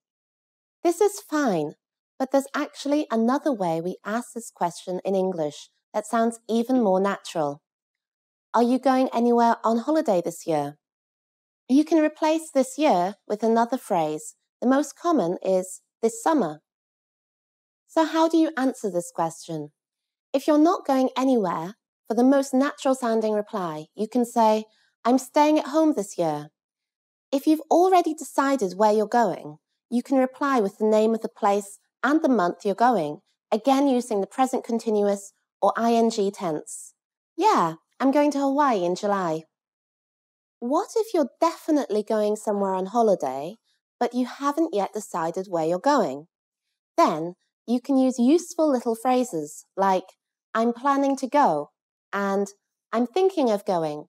This is fine, but there's actually another way we ask this question in English that sounds even more natural. Are you going anywhere on holiday this year? You can replace this year with another phrase. The most common is this summer. So how do you answer this question? If you're not going anywhere, for the most natural sounding reply, you can say, I'm staying at home this year. If you've already decided where you're going, you can reply with the name of the place and the month you're going, again using the present continuous or ing tense. Yeah, I'm going to Hawaii in July. What if you're definitely going somewhere on holiday, but you haven't yet decided where you're going? Then you can use useful little phrases like, I'm planning to go, and I'm thinking of going.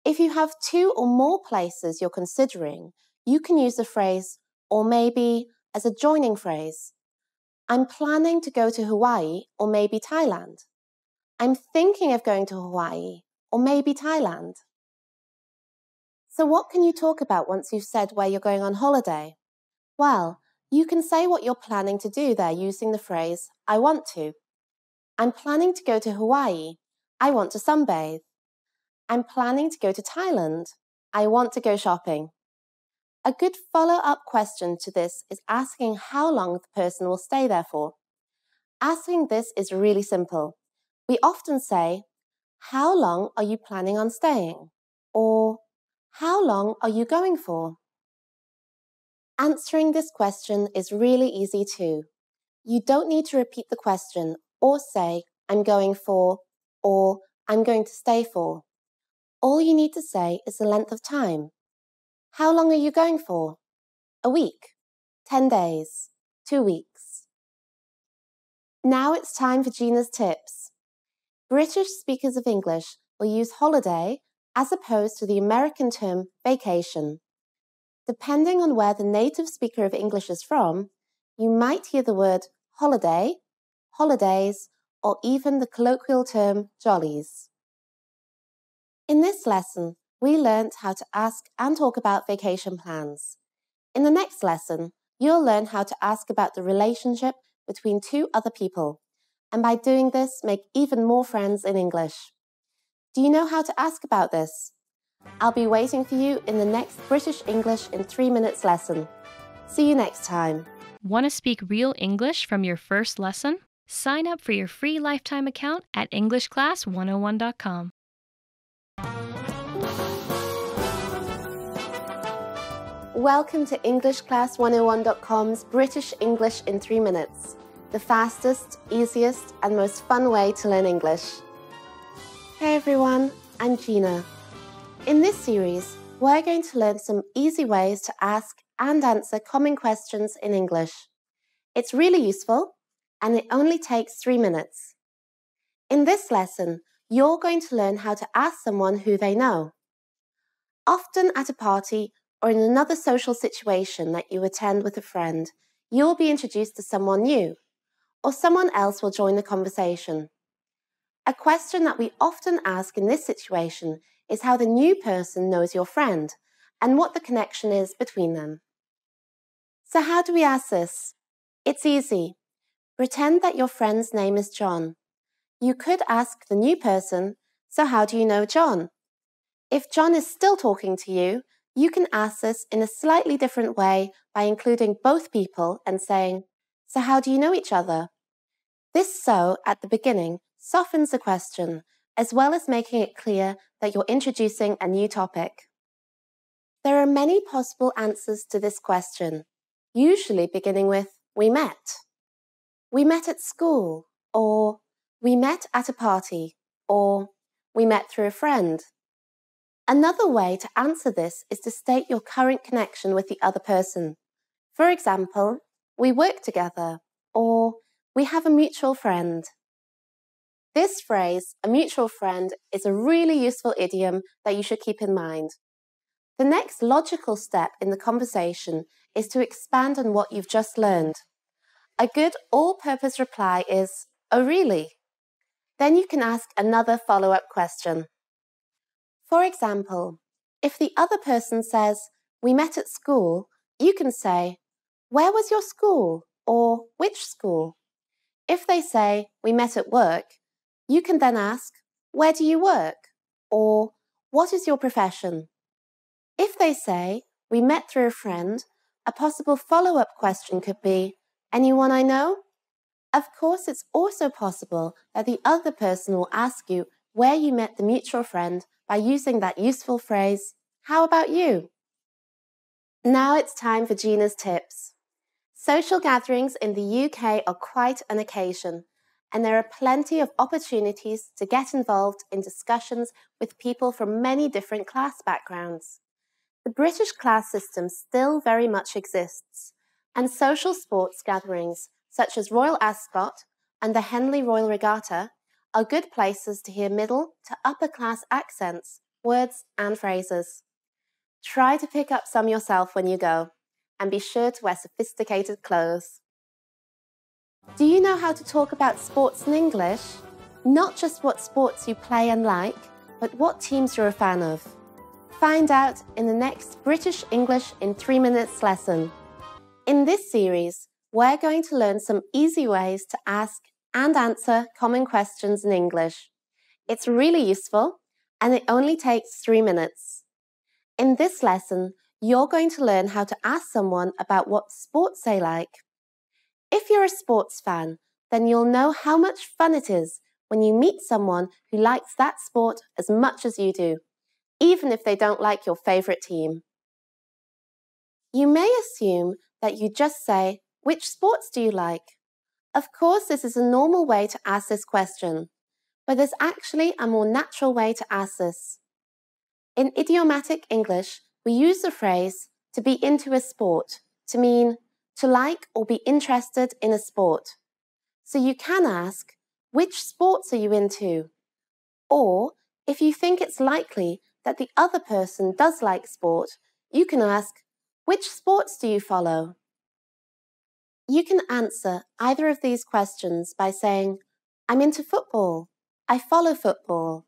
If you have 2 or more places you're considering, you can use the phrase, or maybe, as a joining phrase. I'm planning to go to Hawaii or maybe Thailand. I'm thinking of going to Hawaii or maybe Thailand. So what can you talk about once you've said where you're going on holiday? Well, you can say what you're planning to do there using the phrase, I want to. I'm planning to go to Hawaii. I want to sunbathe. I'm planning to go to Thailand. I want to go shopping. A good follow-up question to this is asking how long the person will stay there for. Asking this is really simple. We often say, "How long are you planning on staying?" Or, "How long are you going for?" Answering this question is really easy too. You don't need to repeat the question or say, "I'm going for," or "I'm going to stay for." All you need to say is the length of time. How long are you going for? A week, 10 days, 2 weeks. Now it's time for Gina's tips. British speakers of English will use holiday as opposed to the American term vacation. Depending on where the native speaker of English is from, you might hear the word holiday, holidays, or even the colloquial term jollies. In this lesson, we learnt how to ask and talk about vacation plans. In the next lesson, you'll learn how to ask about the relationship between two other people, and by doing this, make even more friends in English. Do you know how to ask about this? I'll be waiting for you in the next British English in 3 minutes lesson. See you next time. Want to speak real English from your first lesson? Sign up for your free lifetime account at EnglishClass101.com. Welcome to EnglishClass101.com's British English in 3 minutes, the fastest, easiest, and most fun way to learn English. Hey everyone, I'm Gina. In this series, we're going to learn some easy ways to ask and answer common questions in English. It's really useful, and it only takes 3 minutes. In this lesson, you're going to learn how to ask someone who they know. Often at a party or in another social situation that you attend with a friend, you'll be introduced to someone new, or someone else will join the conversation. A question that we often ask in this situation is how the new person knows your friend and what the connection is between them. So how do we ask this? It's easy. Pretend that your friend's name is John. You could ask the new person, "So how do you know John?" If John is still talking to you, you can ask this in a slightly different way by including both people and saying, "So how do you know each other?" This "so" at the beginning softens the question, as well as making it clear that you're introducing a new topic. There are many possible answers to this question, usually beginning with "we met." "We met at school," or "we met at a party," or "we met through a friend." Another way to answer this is to state your current connection with the other person. For example, "We work together," or "we have a mutual friend." This phrase, "a mutual friend," is a really useful idiom that you should keep in mind. The next logical step in the conversation is to expand on what you've just learned. A good all-purpose reply is, "Oh, really?" Then you can ask another follow-up question. For example, if the other person says, "We met at school," you can say, "Where was your school?" or "Which school?" If they say, "We met at work," you can then ask, "Where do you work?" or "What is your profession?" If they say, "We met through a friend," a possible follow-up question could be, "Anyone I know?" Of course, it's also possible that the other person will ask you where you met the mutual friend by using that useful phrase, "How about you?" Now it's time for Gina's tips. Social gatherings in the UK are quite an occasion, and there are plenty of opportunities to get involved in discussions with people from many different class backgrounds. The British class system still very much exists, and social sports gatherings such as Royal Ascot and the Henley Royal Regatta are good places to hear middle to upper class accents, words and phrases. Try to pick up some yourself when you go, and be sure to wear sophisticated clothes. Do you know how to talk about sports in English? Not just what sports you play and like, but what teams you're a fan of. Find out in the next British English in 3 minutes lesson. In this series, we're going to learn some easy ways to ask and answer common questions in English. It's really useful and it only takes 3 minutes. In this lesson, you're going to learn how to ask someone about what sports they like. If you're a sports fan, then you'll know how much fun it is when you meet someone who likes that sport as much as you do, even if they don't like your favourite team. You may assume that you just say, "Which sports do you like?" Of course, this is a normal way to ask this question, but there's actually a more natural way to ask this. In idiomatic English, we use the phrase "to be into a sport" to mean to like or be interested in a sport. So you can ask, "Which sports are you into?" Or, if you think it's likely that the other person does like sport, you can ask, "Which sports do you follow?" You can answer either of these questions by saying, "I'm into football," "I follow football,"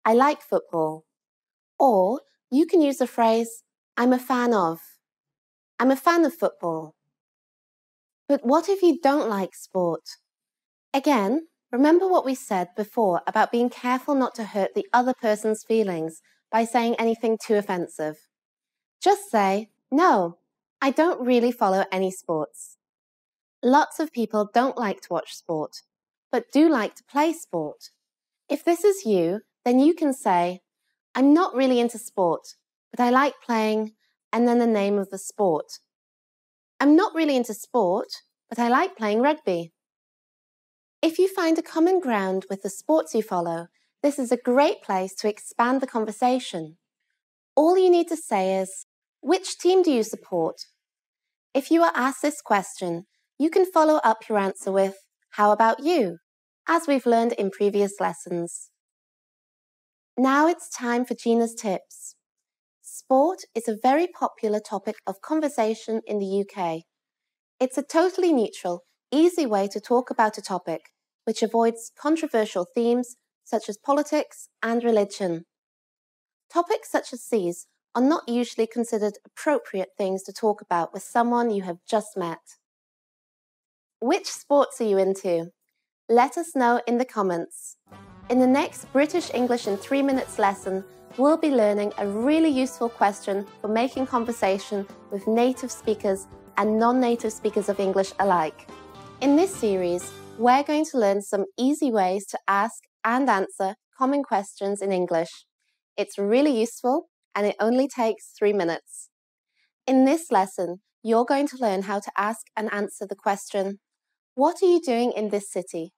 "I like football." Or you can use the phrase, "I'm a fan of." "I'm a fan of football." But what if you don't like sport? Again, remember what we said before about being careful not to hurt the other person's feelings by saying anything too offensive. Just say, "No, I don't really follow any sports." Lots of people don't like to watch sport, but do like to play sport. If this is you, then you can say, "I'm not really into sport, but I like playing," and then the name of the sport. "I'm not really into sport, but I like playing rugby." If you find a common ground with the sports you follow, this is a great place to expand the conversation. All you need to say is, "Which team do you support?" If you are asked this question, you can follow up your answer with, "How about you?" as we've learned in previous lessons. Now it's time for Gina's tips. Sport is a very popular topic of conversation in the UK. It's a totally neutral, easy way to talk about a topic, which avoids controversial themes such as politics and religion. Topics such as these are not usually considered appropriate things to talk about with someone you have just met. Which sports are you into? Let us know in the comments. In the next British English in 3 minutes lesson, we'll be learning a really useful question for making conversation with native speakers and non-native speakers of English alike. In this series, we're going to learn some easy ways to ask and answer common questions in English. It's really useful and it only takes 3 minutes. In this lesson, you're going to learn how to ask and answer the question, "What are you doing in this city?"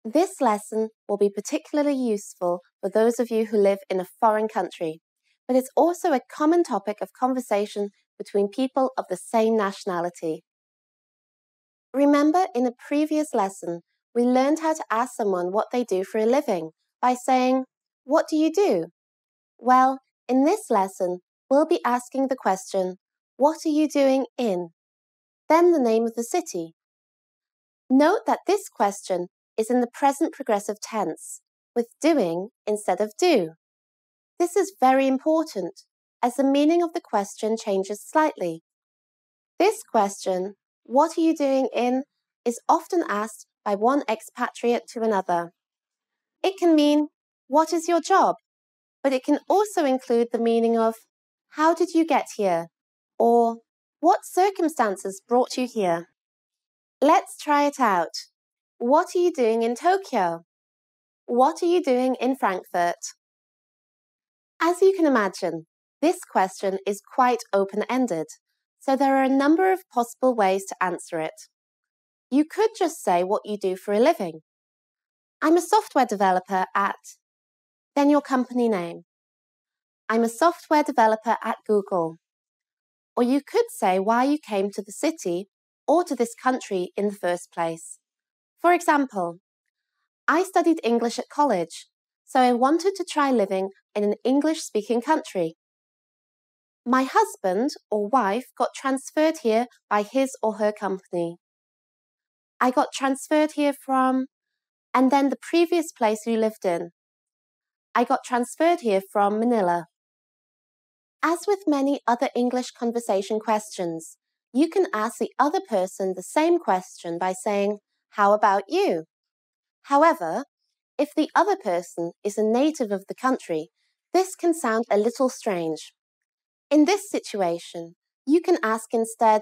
This lesson will be particularly useful for those of you who live in a foreign country, but it's also a common topic of conversation between people of the same nationality. Remember, in a previous lesson, we learned how to ask someone what they do for a living by saying, "What do you do?" Well, in this lesson, we'll be asking the question, "What are you doing in?" Then the name of the city. Note that this question is in the present progressive tense, with doing instead of do. This is very important, as the meaning of the question changes slightly. This question, "What are you doing in?" is often asked by one expatriate to another. It can mean, "What is your job?" but it can also include the meaning of, "How did you get here?" or "What circumstances brought you here?" Let's try it out. What are you doing in Tokyo? What are you doing in Frankfurt? As you can imagine, this question is quite open-ended, so there are a number of possible ways to answer it. You could just say what you do for a living. "I'm a software developer at," then your company name. "I'm a software developer at Google." Or you could say why you came to the city or to this country in the first place. For example, "I studied English at college, so I wanted to try living in an English-speaking country." "My husband or wife got transferred here by his or her company." "I got transferred here from," and then the previous place you lived in. "I got transferred here from Manila." As with many other English conversation questions, you can ask the other person the same question by saying, How about you? However, if the other person is a native of the country, this can sound a little strange. In this situation, you can ask instead,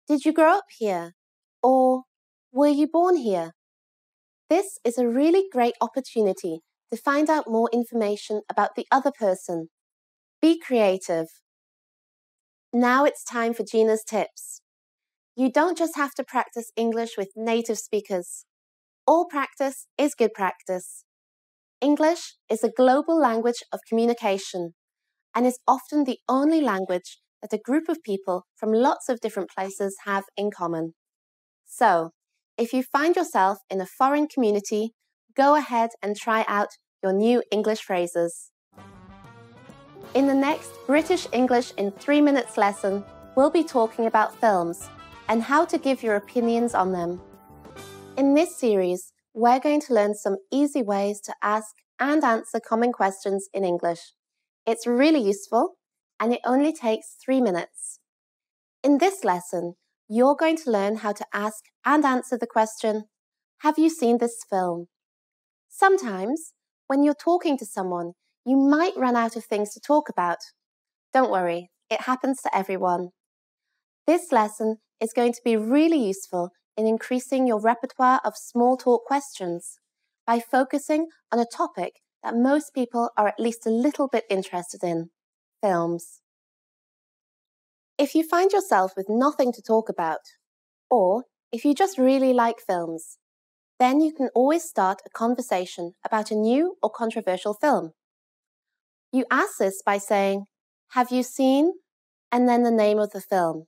did you grow up here? Or were you born here? This is a really great opportunity to find out more information about the other person. Be creative. Now it's time for Gina's tips. You don't just have to practice English with native speakers. All practice is good practice. English is a global language of communication and is often the only language that a group of people from lots of different places have in common. So, if you find yourself in a foreign community, go ahead and try out your new English phrases. In the next British English in 3 minutes lesson, we'll be talking about films and how to give your opinions on them. In this series, we're going to learn some easy ways to ask and answer common questions in English. It's really useful, and it only takes 3 minutes. In this lesson, you're going to learn how to ask and answer the question, have you seen this film? Sometimes, when you're talking to someone, you might run out of things to talk about. Don't worry, it happens to everyone. This lesson is going to be really useful in increasing your repertoire of small talk questions by focusing on a topic that most people are at least a little bit interested in, films. If you find yourself with nothing to talk about, or if you just really like films, then you can always start a conversation about a new or controversial film. You ask this by saying, have you seen, and then the name of the film.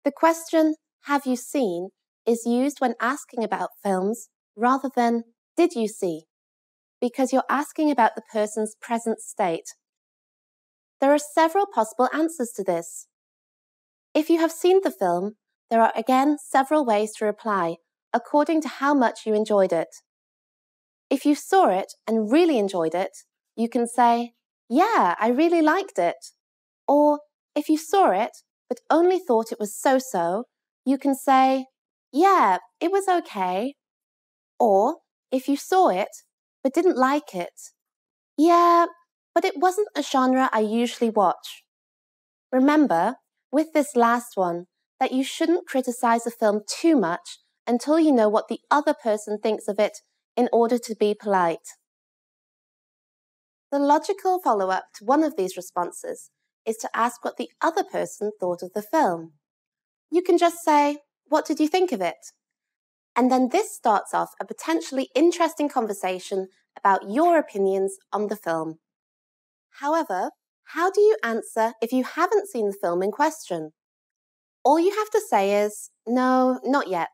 The question, have you seen, is used when asking about films rather than, did you see? Because you're asking about the person's present state. There are several possible answers to this. If you have seen the film, there are again several ways to reply, according to how much you enjoyed it. If you saw it and really enjoyed it, you can say, yeah, I really liked it. Or if you saw it, but only thought it was so-so, you can say, yeah, it was okay. Or if you saw it, but didn't like it, yeah, but it wasn't a genre I usually watch. Remember, with this last one, that you shouldn't criticize a film too much until you know what the other person thinks of it in order to be polite. The logical follow-up to one of these responses is to ask what the other person thought of the film. You can just say, what did you think of it? And then this starts off a potentially interesting conversation about your opinions on the film. However, how do you answer if you haven't seen the film in question? All you have to say is, no, not yet.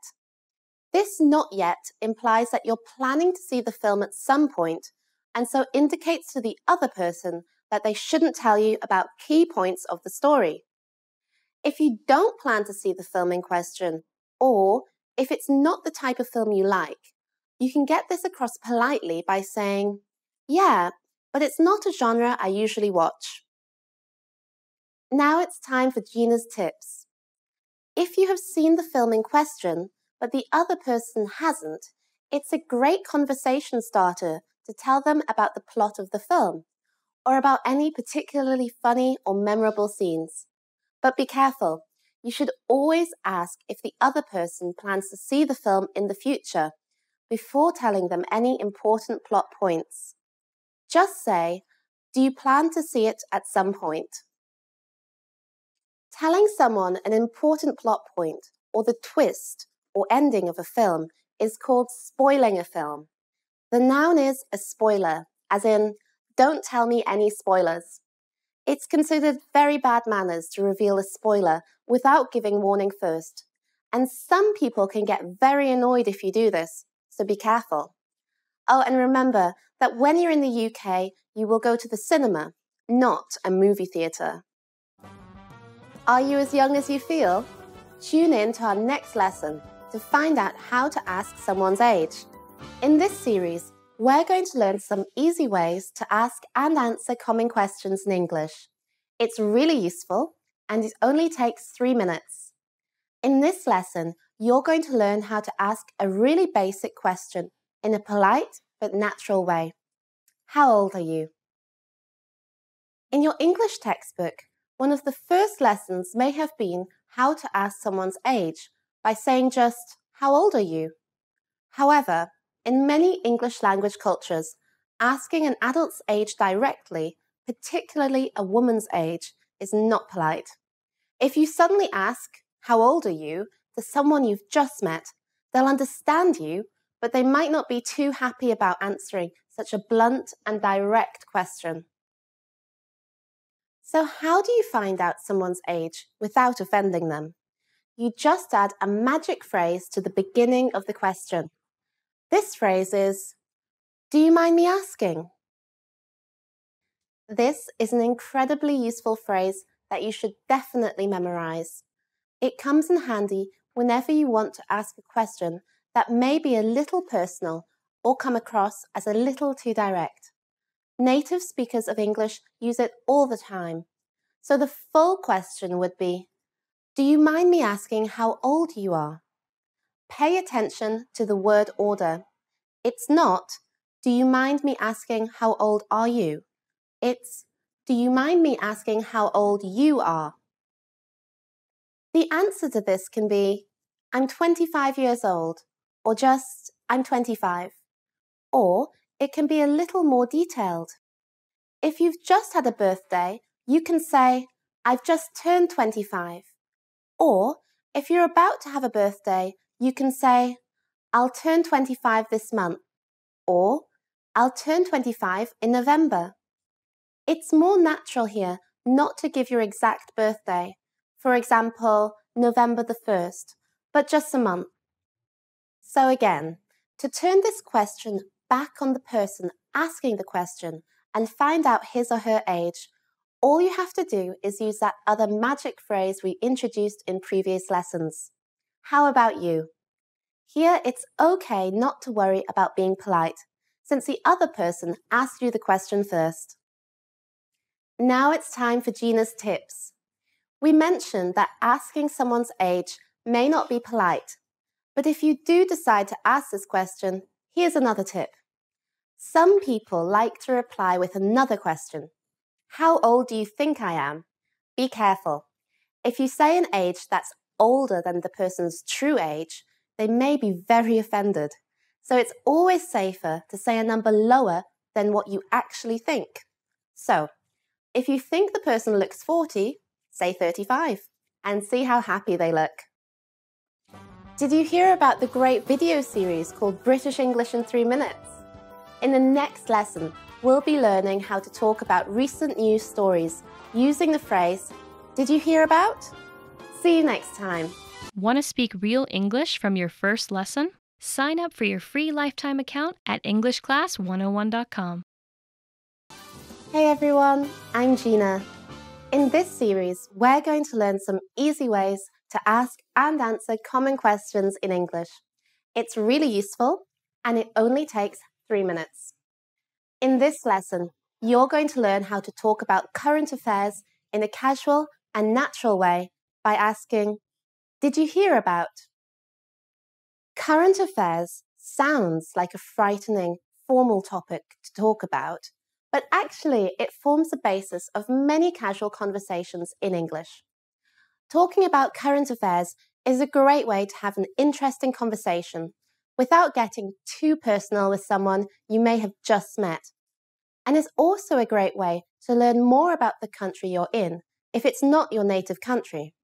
This not yet implies that you're planning to see the film at some point, and so indicates to the other person that they shouldn't tell you about key points of the story. If you don't plan to see the film in question, or if it's not the type of film you like, you can get this across politely by saying, yeah, but it's not a genre I usually watch. Now it's time for Gina's tips. If you have seen the film in question, but the other person hasn't, it's a great conversation starter to tell them about the plot of the film, or about any particularly funny or memorable scenes. But be careful, you should always ask if the other person plans to see the film in the future, before telling them any important plot points. Just say, do you plan to see it at some point? Telling someone an important plot point, or the twist or ending of a film, is called spoiling a film. The noun is a spoiler, as in, don't tell me any spoilers. It's considered very bad manners to reveal a spoiler without giving warning first, and some people can get very annoyed if you do this, so be careful. Oh, and remember that when you're in the UK, you will go to the cinema, not a movie theatre. Are you as young as you feel? Tune in to our next lesson to find out how to ask someone's age. In this series, we're going to learn some easy ways to ask and answer common questions in English. It's really useful, and it only takes 3 minutes. In this lesson, you're going to learn how to ask a really basic question in a polite but natural way. How old are you? In your English textbook, one of the first lessons may have been how to ask someone's age by saying just, "How old are you?" However, in many English language cultures, asking an adult's age directly, particularly a woman's age, is not polite. If you suddenly ask, "How old are you?" to someone you've just met, they'll understand you, but they might not be too happy about answering such a blunt and direct question. So how do you find out someone's age without offending them? You just add a magic phrase to the beginning of the question. This phrase is, "Do you mind me asking?" This is an incredibly useful phrase that you should definitely memorize. It comes in handy whenever you want to ask a question that may be a little personal or come across as a little too direct. Native speakers of English use it all the time. So the full question would be, "Do you mind me asking how old you are?" Pay attention to the word order. It's not, "Do you mind me asking how old are you?" It's, "Do you mind me asking how old you are?" The answer to this can be, "I'm 25 years old," or just, "I'm 25." Or it can be a little more detailed. If you've just had a birthday, you can say, "I've just turned 25." Or if you're about to have a birthday, you can say, "I'll turn 25 this month," or "I'll turn 25 in November." It's more natural here not to give your exact birthday, for example, November the 1st, but just a month. So again, to turn this question back on the person asking the question and find out his or her age, all you have to do is use that other magic phrase we introduced in previous lessons. How about you? Here, it's okay not to worry about being polite, since the other person asked you the question first. Now it's time for Gina's tips. We mentioned that asking someone's age may not be polite, but if you do decide to ask this question, here's another tip. Some people like to reply with another question. How old do you think I am? Be careful. If you say an age that's older than the person's true age, they may be very offended. So it's always safer to say a number lower than what you actually think. So, if you think the person looks 40, say 35 and see how happy they look. Did you hear about the great video series called British English in 3 minutes? In the next lesson, we'll be learning how to talk about recent news stories using the phrase, "Did you hear about?" See you next time. Want to speak real English from your first lesson? Sign up for your free lifetime account at EnglishClass101.com. Hey everyone, I'm Gina. In this series, we're going to learn some easy ways to ask and answer common questions in English. It's really useful and it only takes 3 minutes. In this lesson, you're going to learn how to talk about current affairs in a casual and natural way by asking, "Did you hear about?" Current affairs sounds like a frightening, formal topic to talk about, but actually it forms the basis of many casual conversations in English. Talking about current affairs is a great way to have an interesting conversation without getting too personal with someone you may have just met. And it's also a great way to learn more about the country you're in if it's not your native country.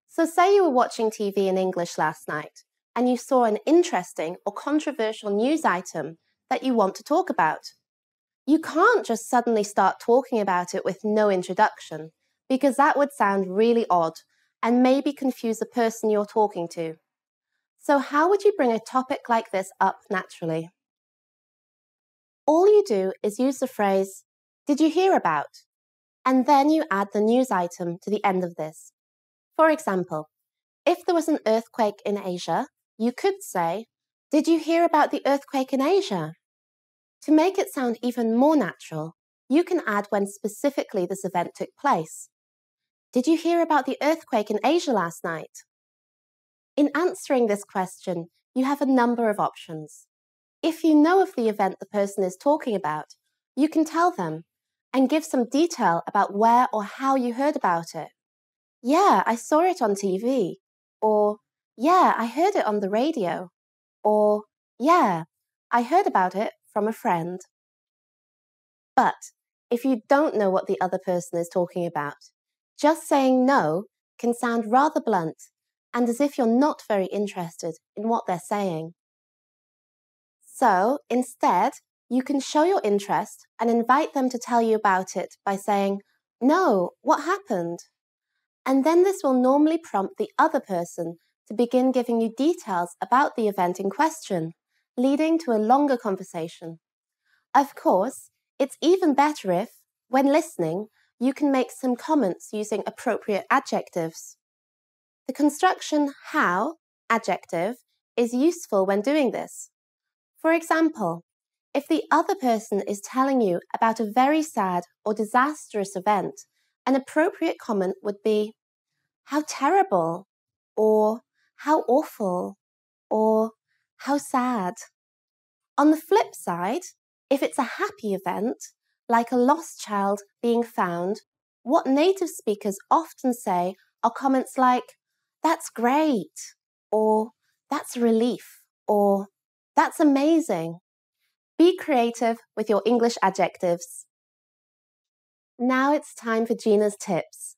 So say you were watching TV in English last night and you saw an interesting or controversial news item that you want to talk about. You can't just suddenly start talking about it with no introduction, because that would sound really odd and maybe confuse the person you're talking to. So how would you bring a topic like this up naturally? All you do is use the phrase, "Did you hear about?" and then you add the news item to the end of this. For example, if there was an earthquake in Asia, you could say, "Did you hear about the earthquake in Asia?" To make it sound even more natural, you can add when specifically this event took place. "Did you hear about the earthquake in Asia last night?" In answering this question, you have a number of options. If you know of the event the person is talking about, you can tell them and give some detail about where or how you heard about it. Yeah, I saw it on TV. Or, yeah, I heard it on the radio. Or, yeah, I heard about it from a friend. But if you don't know what the other person is talking about, just saying no can sound rather blunt and as if you're not very interested in what they're saying. So, instead, you can show your interest and invite them to tell you about it by saying, "No, what happened?" And then this will normally prompt the other person to begin giving you details about the event in question, leading to a longer conversation. Of course, it's even better if, when listening, you can make some comments using appropriate adjectives. The construction how, adjective, is useful when doing this. For example, if the other person is telling you about a very sad or disastrous event, an appropriate comment would be, "How terrible," or "How awful," or "How sad." On the flip side, if it's a happy event, like a lost child being found, what native speakers often say are comments like, "That's great," or "That's a relief," or "That's amazing." Be creative with your English adjectives. Now it's time for Gina's tips.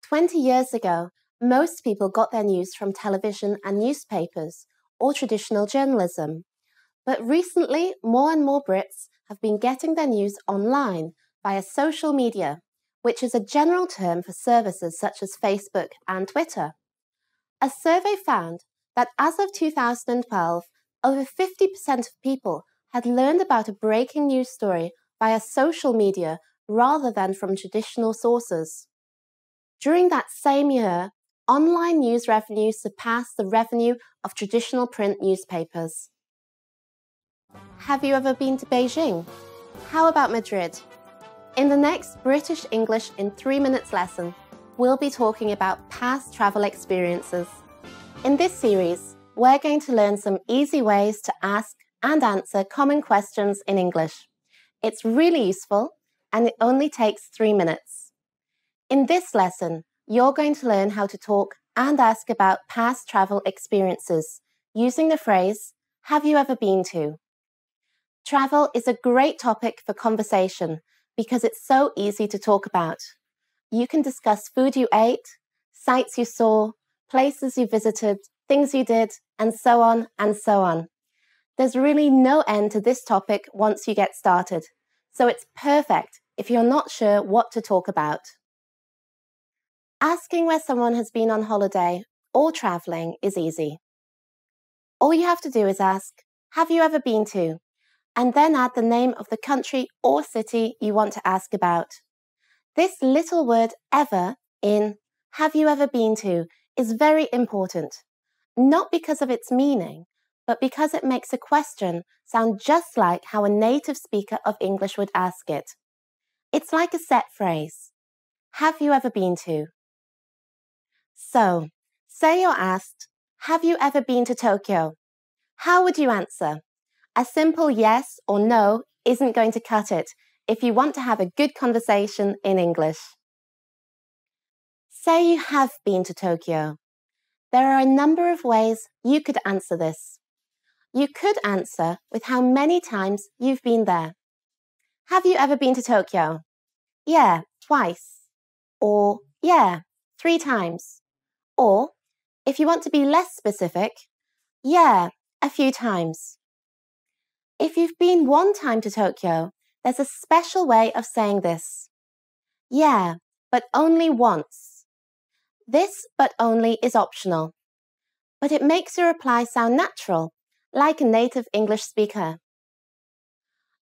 20 years ago, most people got their news from television and newspapers, or traditional journalism. But recently, more and more Brits have been getting their news online via social media, which is a general term for services such as Facebook and Twitter. A survey found that as of 2012, over 50% of people had learned about a breaking news story via social media rather than from traditional sources. During that same year, online news revenue surpassed the revenue of traditional print newspapers. Have you ever been to Beijing? How about Madrid? In the next British English in 3 minutes lesson, we'll be talking about past travel experiences. In this series, we're going to learn some easy ways to ask and answer common questions in English. It's really useful and it only takes 3 minutes. In this lesson, you're going to learn how to talk and ask about past travel experiences using the phrase, "Have you ever been to?" Travel is a great topic for conversation because it's so easy to talk about. You can discuss food you ate, sights you saw, places you visited, things you did, and so on and so on. There's really no end to this topic once you get started, so it's perfect if you're not sure what to talk about. Asking where someone has been on holiday or traveling is easy. All you have to do is ask, "Have you ever been to?" and then add the name of the country or city you want to ask about. This little word ever in "Have you ever been to?" is very important, not because of its meaning, but because it makes a question sound just like how a native speaker of English would ask it. It's like a set phrase. Have you ever been to? So, say you're asked, "Have you ever been to Tokyo?" How would you answer? A simple yes or no isn't going to cut it if you want to have a good conversation in English. Say you have been to Tokyo. There are a number of ways you could answer this. You could answer with how many times you've been there. Have you ever been to Tokyo? Yeah, twice. Or yeah, 3 times. Or, if you want to be less specific, yeah, a few times. If you've been 1 time to Tokyo, there's a special way of saying this. Yeah, but only once. This "but only" is optional, but it makes your reply sound natural, like a native English speaker.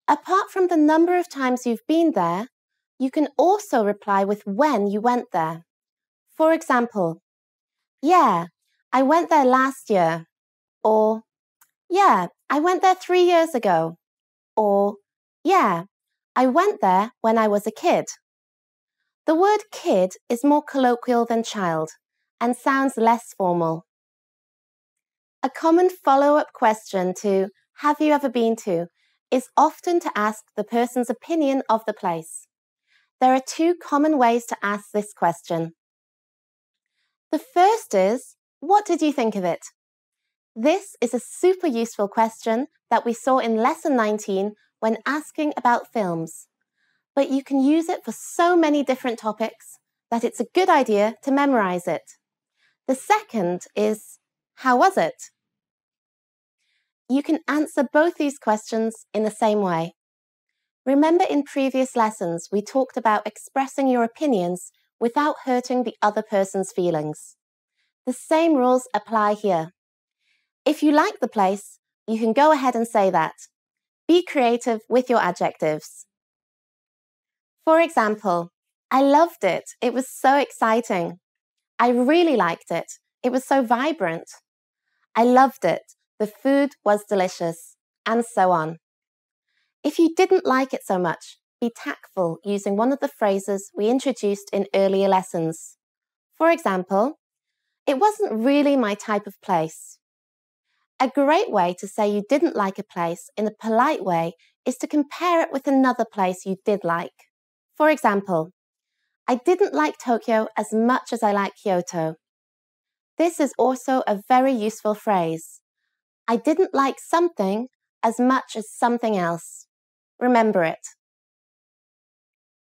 Apart from the number of times you've been there, you can also reply with when you went there. For example, yeah, I went there last year. Or, yeah, I went there 3 years ago. Or, yeah, I went there when I was a kid. The word kid is more colloquial than child and sounds less formal. A common follow-up question to "Have you ever been to?" is often to ask the person's opinion of the place. There are two common ways to ask this question. The first is, what did you think of it? This is a super useful question that we saw in Lesson 19 when asking about films. But you can use it for so many different topics that it's a good idea to memorize it. The second is, how was it? You can answer both these questions in the same way. Remember in previous lessons we talked about expressing your opinions without hurting the other person's feelings. The same rules apply here. If you like the place, you can go ahead and say that. Be creative with your adjectives. For example, I loved it. It was so exciting. I really liked it. It was so vibrant. I loved it. The food was delicious, and so on. If you didn't like it so much, be tactful using one of the phrases we introduced in earlier lessons. For example, it wasn't really my type of place. A great way to say you didn't like a place in a polite way is to compare it with another place you did like. For example, I didn't like Tokyo as much as I like Kyoto. This is also a very useful phrase. I didn't like something as much as something else. Remember it.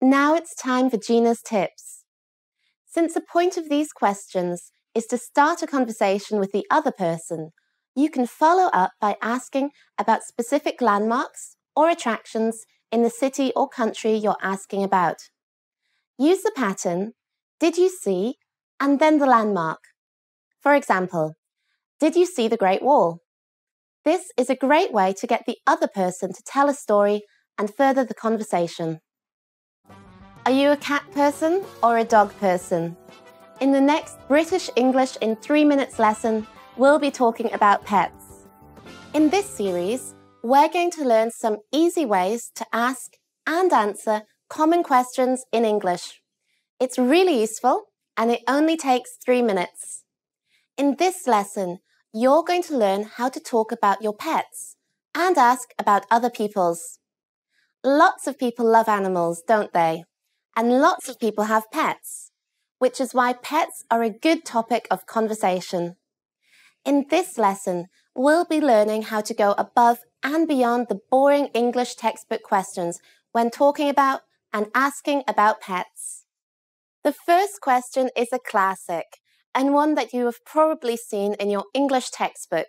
Now it's time for Gina's tips. Since the point of these questions is to start a conversation with the other person, you can follow up by asking about specific landmarks or attractions in the city or country you're asking about. Use the pattern, did you see, and then the landmark. For example, did you see the Great Wall? This is a great way to get the other person to tell a story and further the conversation. Are you a cat person or a dog person? In the next British English in 3 minutes lesson, we'll be talking about pets. In this series, we're going to learn some easy ways to ask and answer common questions in English. It's really useful and it only takes 3 minutes. In this lesson, you're going to learn how to talk about your pets and ask about other people's. Lots of people love animals, don't they? And lots of people have pets, which is why pets are a good topic of conversation. In this lesson, we'll be learning how to go above and beyond the boring English textbook questions when talking about and asking about pets. The first question is a classic and one that you have probably seen in your English textbook.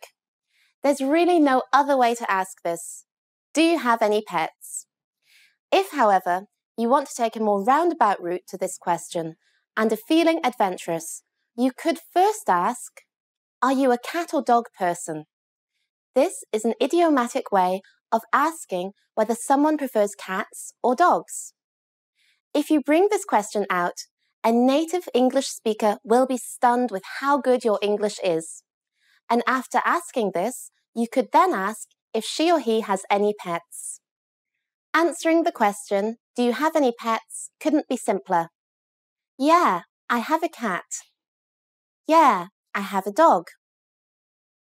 There's really no other way to ask this. Do you have any pets? If, however, you want to take a more roundabout route to this question and are feeling adventurous, you could first ask, are you a cat or dog person? This is an idiomatic way of asking whether someone prefers cats or dogs. If you bring this question out, a native English speaker will be stunned with how good your English is. And after asking this, you could then ask if she or he has any pets. Answering the question, do you have any pets, couldn't be simpler. Yeah, I have a cat. Yeah, I have a dog.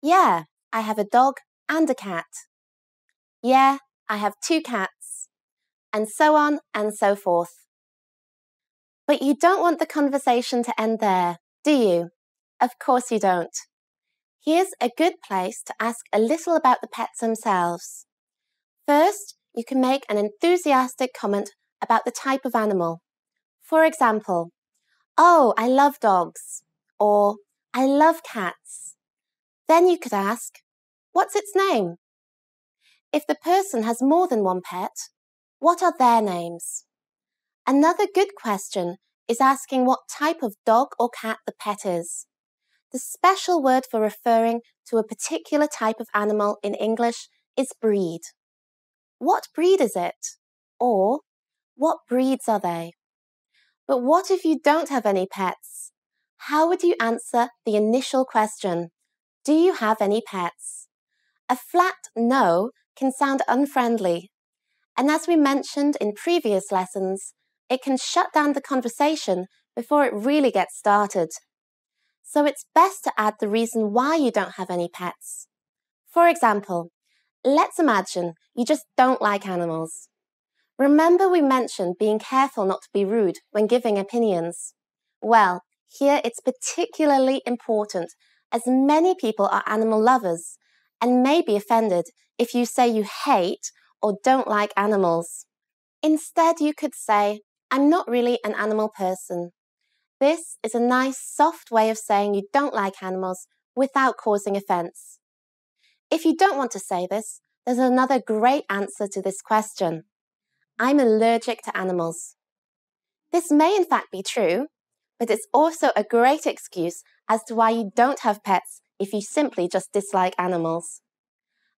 Yeah, I have a dog and a cat. Yeah, I have 2 cats. And so on and so forth. But you don't want the conversation to end there, do you? Of course you don't. Here's a good place to ask a little about the pets themselves. First, you can make an enthusiastic comment about the type of animal. For example, oh, I love dogs, or I love cats. Then you could ask, what's its name? If the person has more than one pet, what are their names? Another good question is asking what type of dog or cat the pet is. The special word for referring to a particular type of animal in English is breed. What breed is it? Or, what breeds are they? But what if you don't have any pets? How would you answer the initial question? Do you have any pets? A flat no can sound unfriendly. And as we mentioned in previous lessons, it can shut down the conversation before it really gets started. So it's best to add the reason why you don't have any pets. For example, let's imagine you just don't like animals. Remember we mentioned being careful not to be rude when giving opinions? Well, here it's particularly important as many people are animal lovers and may be offended if you say you hate or don't like animals. Instead, you could say, I'm not really an animal person. This is a nice, soft way of saying you don't like animals without causing offense. If you don't want to say this, there's another great answer to this question. I'm allergic to animals. This may in fact be true, but it's also a great excuse as to why you don't have pets if you simply just dislike animals.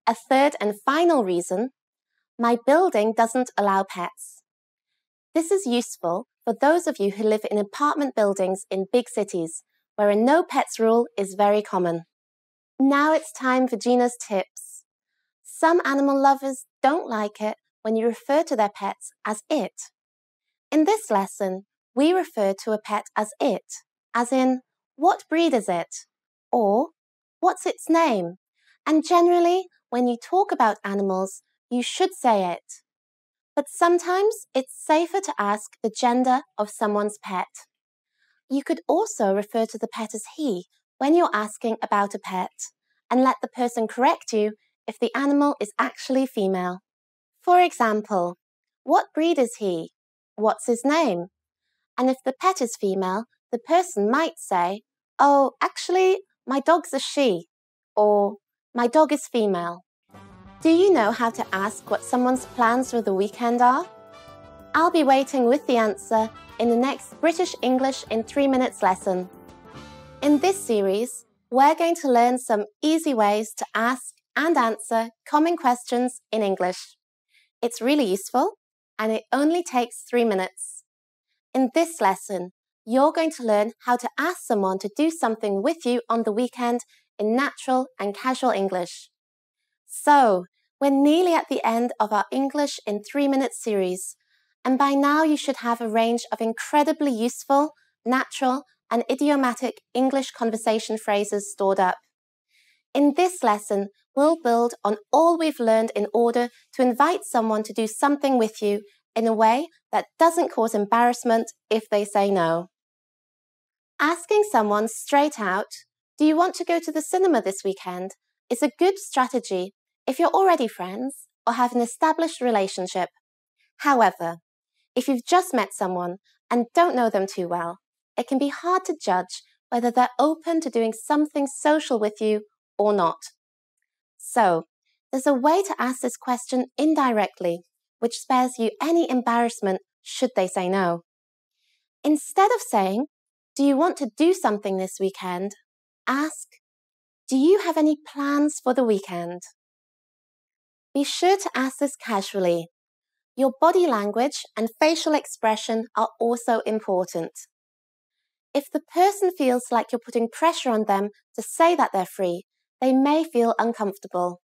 A third and final reason, my building doesn't allow pets. This is useful for those of you who live in apartment buildings in big cities, where a no pets rule is very common. Now it's time for Gina's tips. Some animal lovers don't like it when you refer to their pets as it. In this lesson, we refer to a pet as it, as in, what breed is it? Or, what's its name? And generally, when you talk about animals, you should say it. But sometimes it's safer to ask the gender of someone's pet. You could also refer to the pet as he when you're asking about a pet, and let the person correct you if the animal is actually female. For example, what breed is he? What's his name? And if the pet is female, the person might say, oh, actually, my dog's a she, or my dog is female. Do you know how to ask what someone's plans for the weekend are? I'll be waiting with the answer in the next British English in 3 minutes lesson. In this series, we're going to learn some easy ways to ask and answer common questions in English. It's really useful, and it only takes 3 minutes. In this lesson, you're going to learn how to ask someone to do something with you on the weekend in natural and casual English. So, we're nearly at the end of our English in 3 minutes series, and by now you should have a range of incredibly useful, natural, and idiomatic English conversation phrases stored up. In this lesson, we'll build on all we've learned in order to invite someone to do something with you in a way that doesn't cause embarrassment if they say no. Asking someone straight out, do you want to go to the cinema this weekend, is a good strategy if you're already friends or have an established relationship. However, if you've just met someone and don't know them too well, it can be hard to judge whether they're open to doing something social with you or not. So, there's a way to ask this question indirectly, which spares you any embarrassment should they say no. Instead of saying, do you want to do something this weekend? Ask, do you have any plans for the weekend? Be sure to ask this casually. Your body language and facial expression are also important. If the person feels like you're putting pressure on them to say that they're free, they may feel uncomfortable.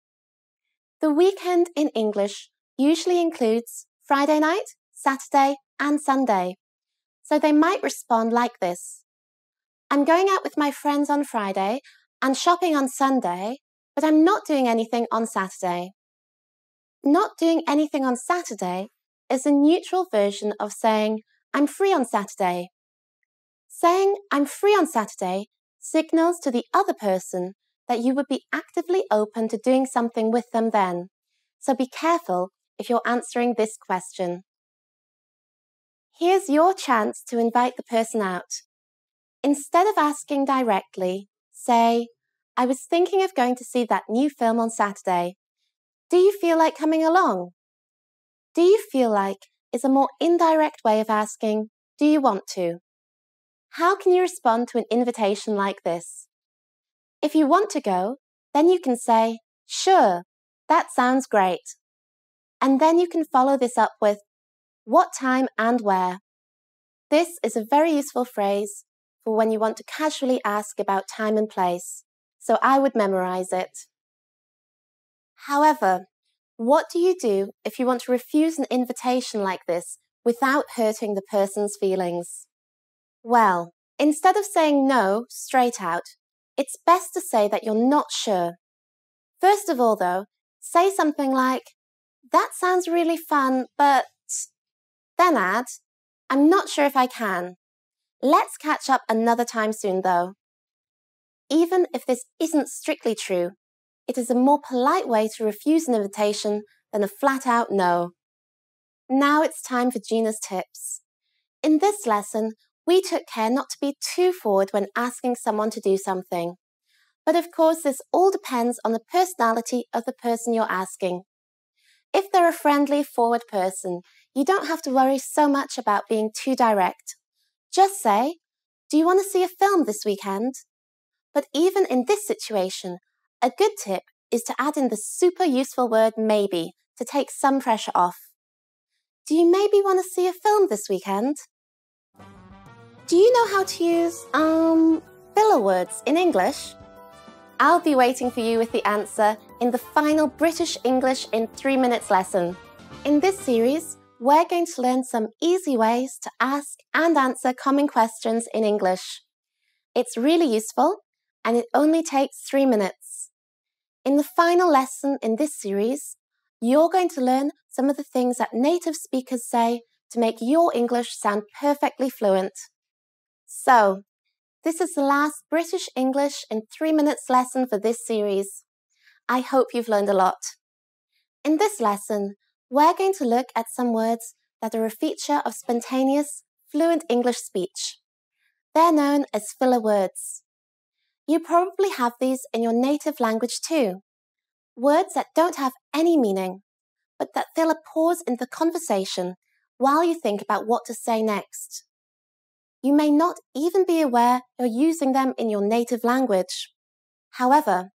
The weekend in English usually includes Friday night, Saturday, and Sunday. So they might respond like this. I'm going out with my friends on Friday and shopping on Sunday, but I'm not doing anything on Saturday. Not doing anything on Saturday is a neutral version of saying, I'm free on Saturday. Saying, I'm free on Saturday signals to the other person that you would be actively open to doing something with them then. So be careful if you're answering this question. Here's your chance to invite the person out. Instead of asking directly, say, I was thinking of going to see that new film on Saturday. Do you feel like coming along? Do you feel like is a more indirect way of asking, do you want to? How can you respond to an invitation like this? If you want to go, then you can say, sure, that sounds great. And then you can follow this up with, what time and where? This is a very useful phrase for when you want to casually ask about time and place, so I would memorize it. However, what do you do if you want to refuse an invitation like this without hurting the person's feelings? Well, Instead of saying no straight out, it's best to say that you're not sure. First of all, though, say something like, "That sounds really fun, but..." Then add, "I'm not sure if I can. Let's catch up another time soon, though." Even if this isn't strictly true, it is a more polite way to refuse an invitation than a flat-out no. Now it's time for Gina's tips. In this lesson, we took care not to be too forward when asking someone to do something. But of course, this all depends on the personality of the person you're asking. If they're a friendly, forward person, you don't have to worry so much about being too direct. Just say, "Do you want to see a film this weekend?" But even in this situation, a good tip is to add in the super useful word maybe to take some pressure off. "Do you maybe want to see a film this weekend?" Do you know how to use, filler words in English? I'll be waiting for you with the answer in the final British English in 3 minutes lesson. In this series, we're going to learn some easy ways to ask and answer common questions in English. It's really useful, and it only takes 3 minutes. In the final lesson in this series, you're going to learn some of the things that native speakers say to make your English sound perfectly fluent. So, this is the last British English in 3 minutes lesson for this series. I hope you've learned a lot. In this lesson, we're going to look at some words that are a feature of spontaneous, fluent English speech. They're known as filler words. You probably have these in your native language too. Words that don't have any meaning, but that fill a pause in the conversation while you think about what to say next. You may not even be aware you're using them in your native language. However,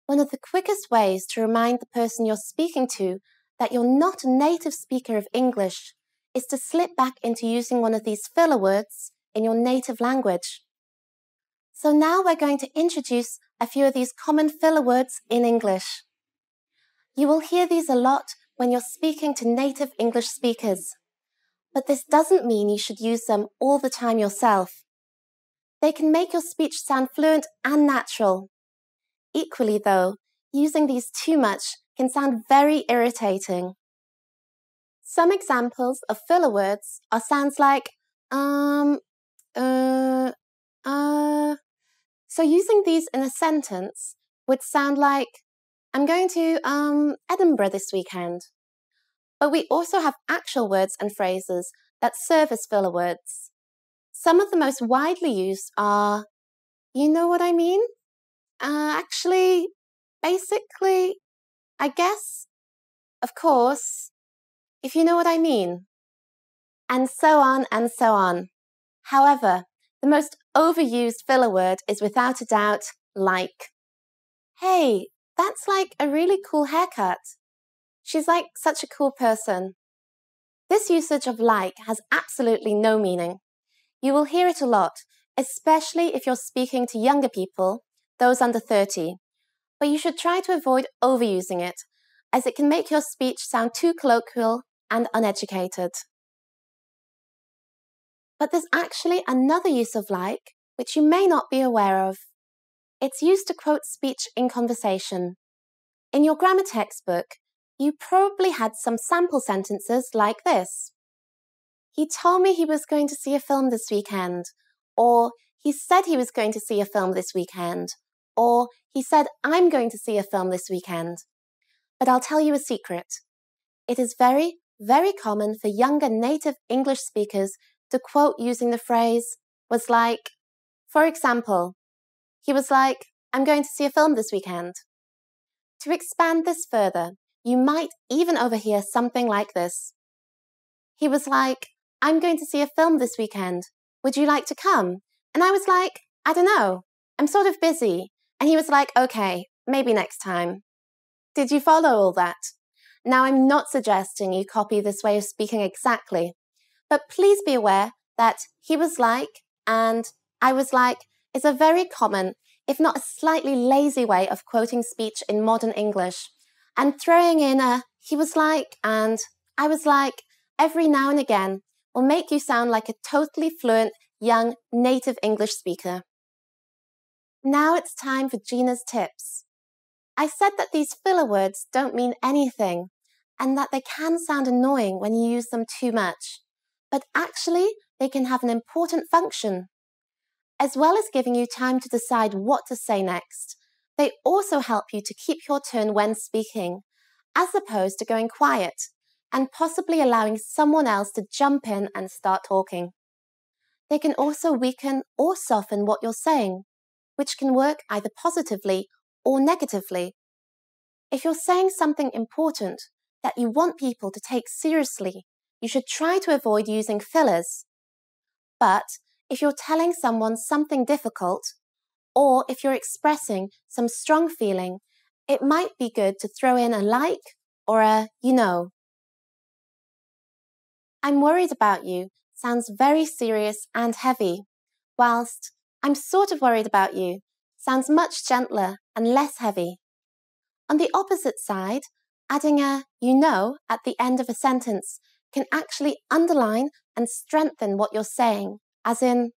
one of the quickest ways to remind the person you're speaking to that you're not a native speaker of English is to slip back into using one of these filler words in your native language. So now we're going to introduce a few of these common filler words in English. You will hear these a lot when you're speaking to native English speakers. But this doesn't mean you should use them all the time yourself. They can make your speech sound fluent and natural. Equally though, using these too much can sound very irritating. Some examples of filler words are sounds like So using these in a sentence would sound like, "I'm going to Edinburgh this weekend." But we also have actual words and phrases that serve as filler words. Some of the most widely used are, "You know what I mean? Actually, basically, I guess, of course, if you know what I mean." And so on and so on. However, the most overused filler word is without a doubt like. "Hey, that's like a really cool haircut. She's like such a cool person." This usage of like has absolutely no meaning. You will hear it a lot, especially if you're speaking to younger people, those under 30. But you should try to avoid overusing it, as it can make your speech sound too colloquial and uneducated. But there's actually another use of like, which you may not be aware of. It's used to quote speech in conversation. In your grammar textbook, you probably had some sample sentences like this. "He told me he was going to see a film this weekend," or "He said he was going to see a film this weekend," or "He said I'm going to see a film this weekend." But I'll tell you a secret. It is very, very common for younger native English speakers to quote using the phrase "was like." For example, he was like, "I'm going to see a film this weekend." To expand this further, you might even overhear something like this. He was like, "I'm going to see a film this weekend. Would you like to come?" And I was like, "I don't know. I'm sort of busy." And he was like, "Okay, maybe next time." Did you follow all that? Now, I'm not suggesting you copy this way of speaking exactly, but please be aware that "he was like" and "I was like" is a very common, if not a slightly lazy way of quoting speech in modern English. And throwing in a "he was like" and "I was like" every now and again will make you sound like a totally fluent young native English speaker. Now it's time for Gina's tips. I said that these filler words don't mean anything and that they can sound annoying when you use them too much, but actually they can have an important function. As well as giving you time to decide what to say next, they also help you to keep your turn when speaking, as opposed to going quiet and possibly allowing someone else to jump in and start talking. They can also weaken or soften what you're saying, which can work either positively or negatively. If you're saying something important that you want people to take seriously, you should try to avoid using fillers. But if you're telling someone something difficult, or if you're expressing some strong feeling, it might be good to throw in a like or a you know. I'm worried about you sounds very serious and heavy, whilst I'm sort of worried about you sounds much gentler and less heavy. On the opposite side, adding a you know at the end of a sentence can actually underline and strengthen what you're saying, as in,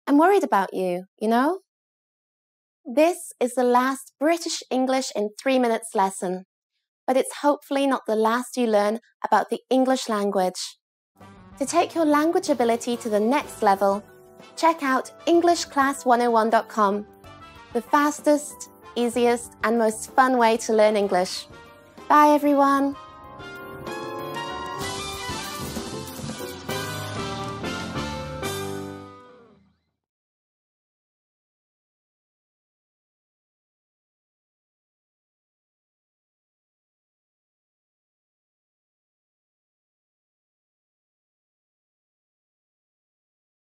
I'm worried about you, you know? This is the last British English in 3 minutes lesson, but it's hopefully not the last you learn about the English language. To take your language ability to the next level, check out EnglishClass101.com, the fastest, easiest, and most fun way to learn English. Bye everyone!